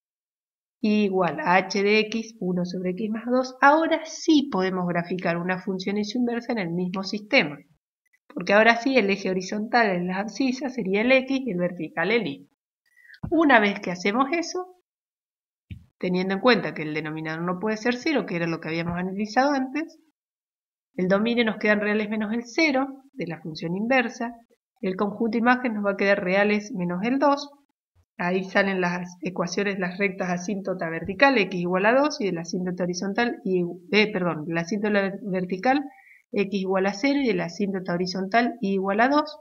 igual a h de x, 1 sobre x más 2, ahora sí podemos graficar una función y su inversa en el mismo sistema. Porque ahora sí el eje horizontal en las abscisas sería el x y el vertical el y. Una vez que hacemos eso, teniendo en cuenta que el denominador no puede ser 0, que era lo que habíamos analizado antes, el dominio nos quedan reales menos el 0 de la función inversa, el conjunto imagen nos va a quedar reales menos el 2, ahí salen las ecuaciones, las rectas asíntota vertical, x igual a 2, y de la asíntota horizontal, la asíntota vertical, x igual a 0, y de la asíntota horizontal, y igual a 2.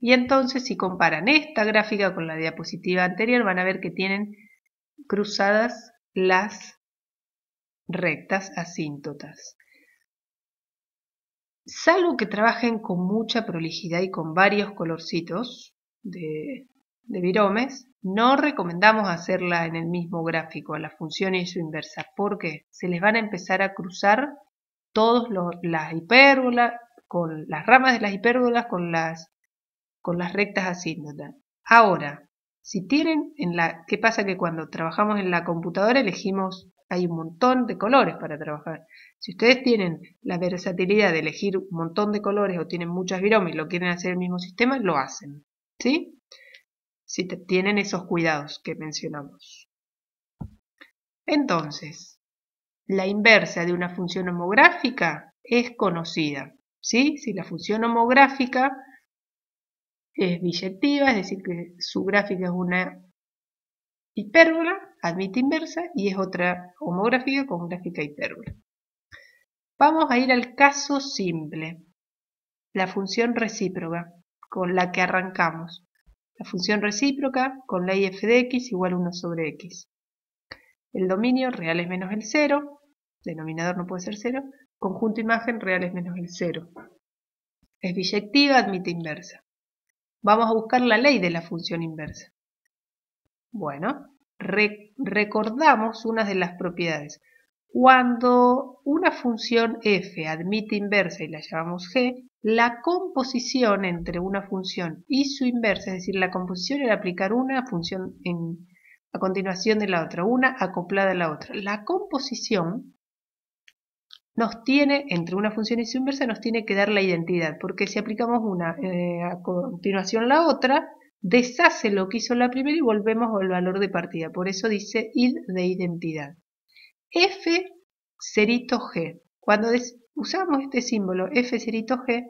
Y entonces si comparan esta gráfica con la diapositiva anterior, van a ver que tienen cruzadas las rectas asíntotas. Salvo que trabajen con mucha prolijidad y con varios colorcitos de viromes, no recomendamos hacerla en el mismo gráfico, a la función y su inversa, porque se les van a empezar a cruzar todas las hipérbolas, con las ramas de las hipérbolas, con las rectas asíntotas. Ahora, si tienen ¿qué pasa? Que cuando trabajamos en la computadora elegimos, hay un montón de colores para trabajar. Si ustedes tienen la versatilidad de elegir un montón de colores o tienen muchas viromas y lo quieren hacer el mismo sistema, lo hacen, ¿sí? Si tienen esos cuidados que mencionamos. Entonces, la inversa de una función homográfica es conocida, ¿sí? Si la función homográfica es biyectiva, es decir, que su gráfica es una hipérbola, admite inversa, y es otra homográfica con gráfica hipérbola. Vamos a ir al caso simple, la función recíproca, con la que arrancamos. La función recíproca con ley f de x igual a 1 sobre x. El dominio real es menos el 0, denominador no puede ser 0, conjunto imagen real es menos el 0. Es biyectiva, admite inversa. Vamos a buscar la ley de la función inversa. Bueno, recordamos una de las propiedades. Cuando una función f admite inversa y la llamamos g, la composición entre una función y su inversa, es decir, la composición era aplicar una función a continuación de la otra, una acoplada a la otra. La composición nos tiene, entre una función y su inversa, nos tiene que dar la identidad, porque si aplicamos una a continuación la otra, deshace lo que hizo la primera y volvemos al valor de partida. Por eso dice id de identidad. F cerito G. Cuando usamos este símbolo F cerito G,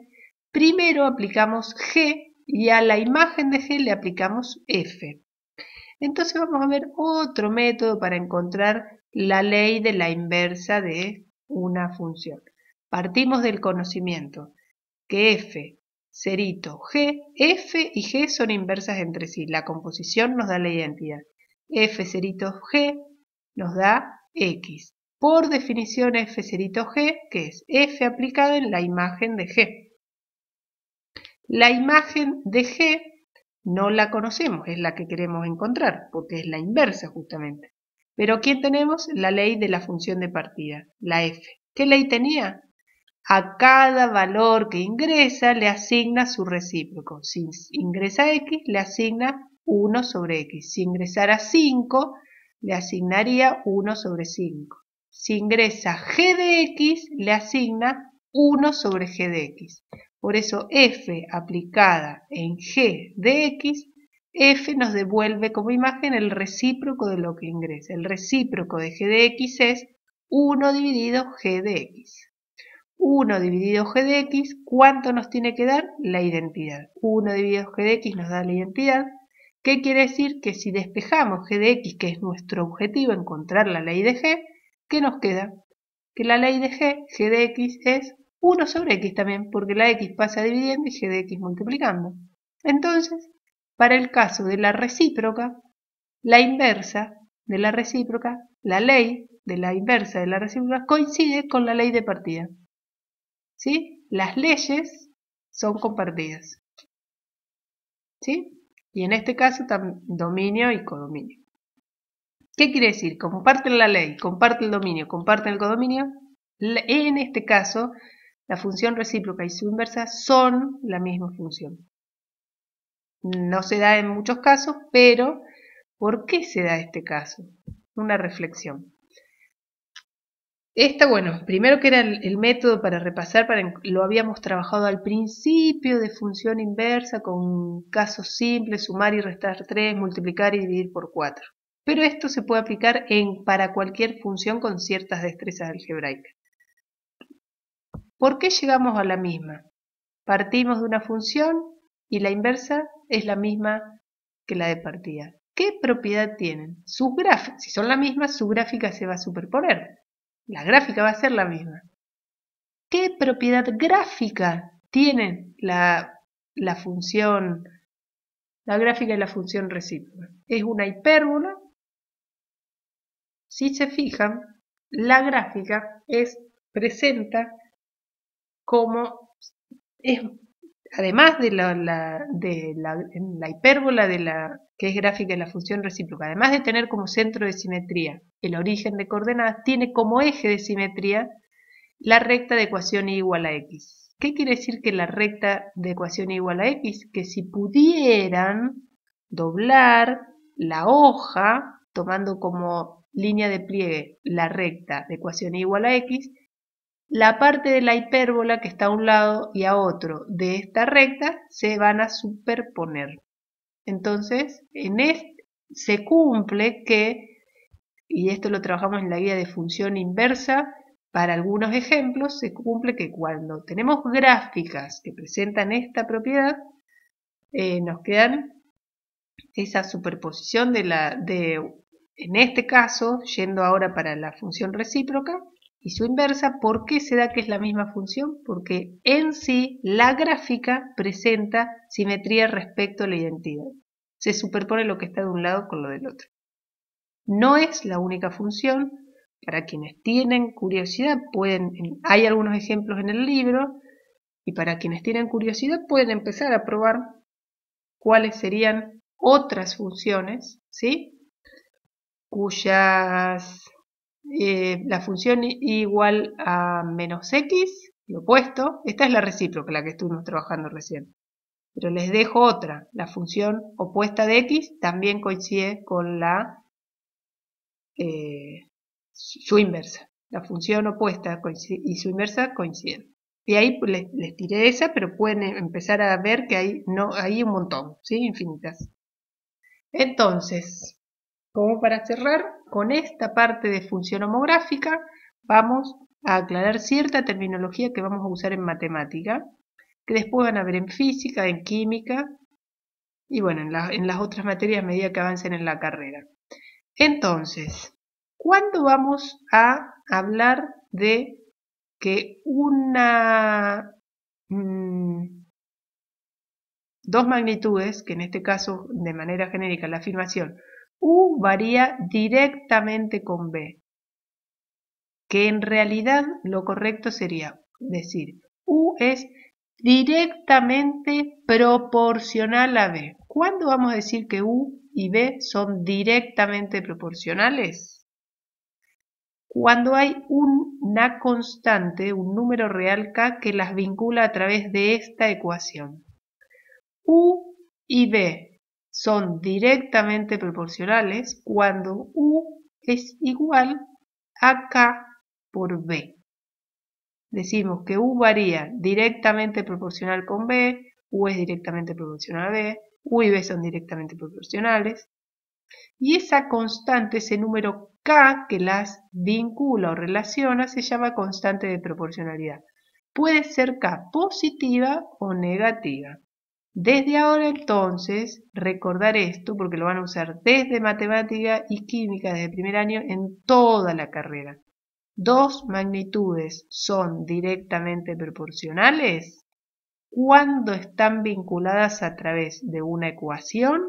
primero aplicamos G y a la imagen de G le aplicamos F. Entonces vamos a ver otro método para encontrar la ley de la inversa de una función. Partimos del conocimiento que F cerito G, F y G son inversas entre sí. La composición nos da la identidad. F cerito G nos da X. Por definición F cerito G, que es F aplicada en la imagen de G. La imagen de G no la conocemos, es la que queremos encontrar, porque es la inversa justamente. Pero ¿quién tenemos? La ley de la función de partida, la F. ¿Qué ley tenía? A cada valor que ingresa le asigna su recíproco. Si ingresa X, le asigna 1 sobre X. Si ingresara 5, le asignaría 1 sobre 5. Si ingresa G de X, le asigna 1 sobre G de X. Por eso F aplicada en G de X, F nos devuelve como imagen el recíproco de lo que ingresa. El recíproco de G de X es 1 dividido G de X. 1 dividido G de X, ¿cuánto nos tiene que dar? La identidad. 1 dividido G de X nos da la identidad. ¿Qué quiere decir? Que si despejamos G de X, que es nuestro objetivo, encontrar la ley de G, ¿qué nos queda? Que la ley de G de X es 1 sobre X también, porque la X pasa dividiendo y G de X multiplicando. Entonces, para el caso de la recíproca, la inversa de la recíproca, la ley de la inversa de la recíproca coincide con la ley de partida. ¿Sí? Las leyes son compartidas. ¿Sí? Y en este caso dominio y codominio. ¿Qué quiere decir? Comparten la ley, comparten el dominio, comparten el codominio. En este caso, la función recíproca y su inversa son la misma función. No se da en muchos casos, pero ¿por qué se da este caso? Una reflexión. Bueno, primero que era el método para repasar, lo habíamos trabajado al principio de función inversa con casos simples, sumar y restar 3, multiplicar y dividir por 4. Pero esto se puede aplicar para cualquier función con ciertas destrezas algebraicas. ¿Por qué llegamos a la misma? Partimos de una función y la inversa es la misma que la de partida. ¿Qué propiedad tienen? Sus gráficas, si son la misma, su gráfica se va a superponer. La gráfica va a ser la misma. ¿Qué propiedad gráfica tiene la función, la gráfica y la función recíproca? Es una hipérbola. Si se fijan, la gráfica presenta como, además de la hipérbola que es gráfica de la función recíproca, además de tener como centro de simetría el origen de coordenadas, tiene como eje de simetría la recta de ecuación y igual a x. ¿Qué quiere decir que la recta de ecuación igual a x? Que si pudieran doblar la hoja, tomando como línea de pliegue la recta de ecuación igual a x, la parte de la hipérbola que está a un lado y a otro de esta recta se van a superponer. Entonces, se cumple que, y esto lo trabajamos en la guía de función inversa, para algunos ejemplos se cumple que cuando tenemos gráficas que presentan esta propiedad, nos quedan esa superposición en este caso, yendo ahora para la función recíproca y su inversa. ¿Por qué se da que es la misma función? Porque en sí la gráfica presenta simetría respecto a la identidad. Se superpone lo que está de un lado con lo del otro. No es la única función. Para quienes tienen curiosidad, hay algunos ejemplos en el libro, y para quienes tienen curiosidad pueden empezar a probar cuáles serían otras funciones, ¿sí? Cuyas la función igual a menos x, lo opuesto, esta es la recíproca, la que estuvimos trabajando recién. Pero les dejo otra, la función opuesta de x también coincide con su inversa. La función opuesta y su inversa coinciden. Y ahí les tiré esa, pero pueden empezar a ver que hay un montón, ¿sí? Infinitas. Entonces, como para cerrar, con esta parte de función homográfica vamos a aclarar cierta terminología que vamos a usar en matemática, que después van a ver en física, en química y bueno, en las otras materias a medida que avancen en la carrera. Entonces, ¿cuándo vamos a hablar de que dos magnitudes, que en este caso de manera genérica la afirmación U varía directamente con B, que en realidad lo correcto sería decir U es directamente proporcional a B? ¿Cuándo vamos a decir que U y B son directamente proporcionales? Cuando hay una constante, un número real K, que las vincula a través de esta ecuación. U y B son directamente proporcionales cuando U es igual a K por B. Decimos que U varía directamente proporcional con B, U es directamente proporcional a B, U y B son directamente proporcionales. Y esa constante, ese número K que las vincula o relaciona, se llama constante de proporcionalidad. Puede ser K positiva o negativa. Desde ahora entonces, recordar esto porque lo van a usar desde matemática y química desde el primer año en toda la carrera. Dos magnitudes son directamente proporcionales cuando están vinculadas a través de una ecuación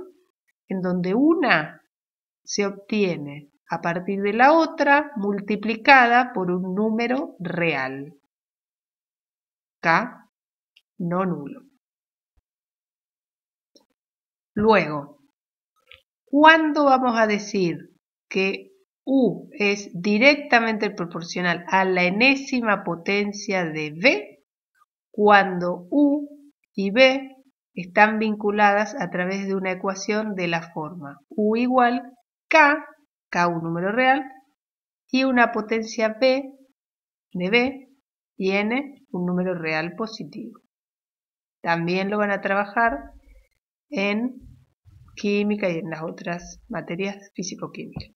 en donde una se obtiene a partir de la otra multiplicada por un número real. K no nulo. Luego, ¿cuándo vamos a decir que U es directamente proporcional a la enésima potencia de B? Cuando U y B están vinculadas a través de una ecuación de la forma U igual K un número real, y una potencia B de B y N un número real positivo. También lo van a trabajar en química y en las otras materias físico-químicas.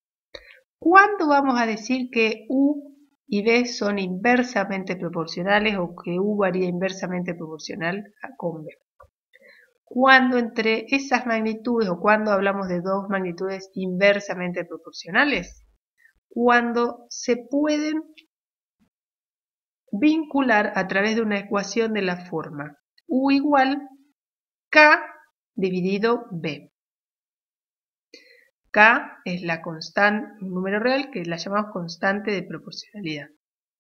¿Cuándo vamos a decir que U y B son inversamente proporcionales o que U varía inversamente proporcional con B? Cuando entre esas magnitudes o cuando hablamos de dos magnitudes inversamente proporcionales, cuando se pueden vincular a través de una ecuación de la forma U igual K dividido B. K es la constante, un número real que la llamamos constante de proporcionalidad,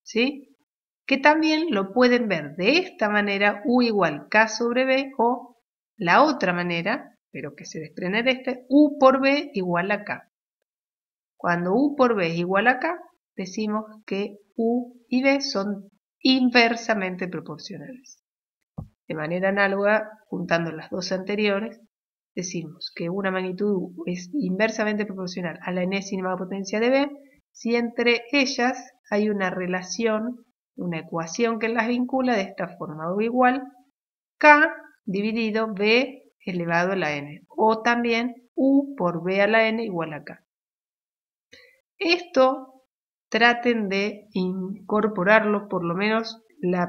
¿sí? Que también lo pueden ver de esta manera, U igual K sobre B, o la otra manera, pero que se desprende de este, U por B igual a K. Cuando U por B es igual a K, decimos que U y B son inversamente proporcionales. De manera análoga, juntando las dos anteriores, decimos que una magnitud U es inversamente proporcional a la enésima potencia de B si entre ellas hay una relación, una ecuación que las vincula de esta forma, o igual K dividido B elevado a la N, o también U por B a la N igual a K. Esto traten de incorporarlo por lo menos la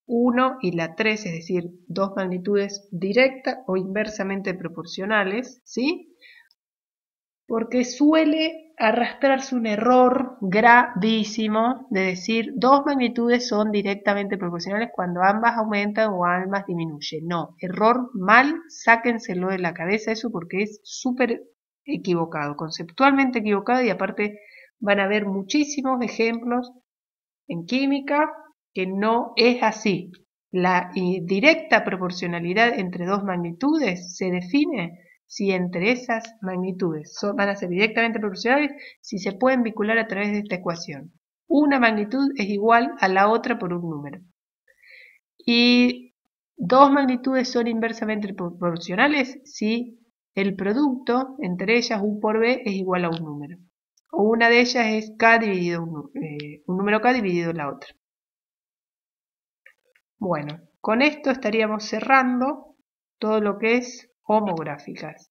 1 y la 3, es decir, dos magnitudes directas o inversamente proporcionales, ¿sí? Porque suele arrastrarse un error gravísimo de decir dos magnitudes son directamente proporcionales cuando ambas aumentan o ambas disminuyen. No, error mal, sáquenselo de la cabeza eso porque es súper equivocado, conceptualmente equivocado, y aparte van a ver muchísimos ejemplos en química que no es así. La directa proporcionalidad entre dos magnitudes se define si entre esas magnitudes van a ser directamente proporcionales, si se pueden vincular a través de esta ecuación. Una magnitud es igual a la otra por un número. Y dos magnitudes son inversamente proporcionales si el producto entre ellas, U por B, es igual a un número. O una de ellas es K dividido un número K dividido la otra. Bueno, con esto estaríamos cerrando todo lo que es homográficas.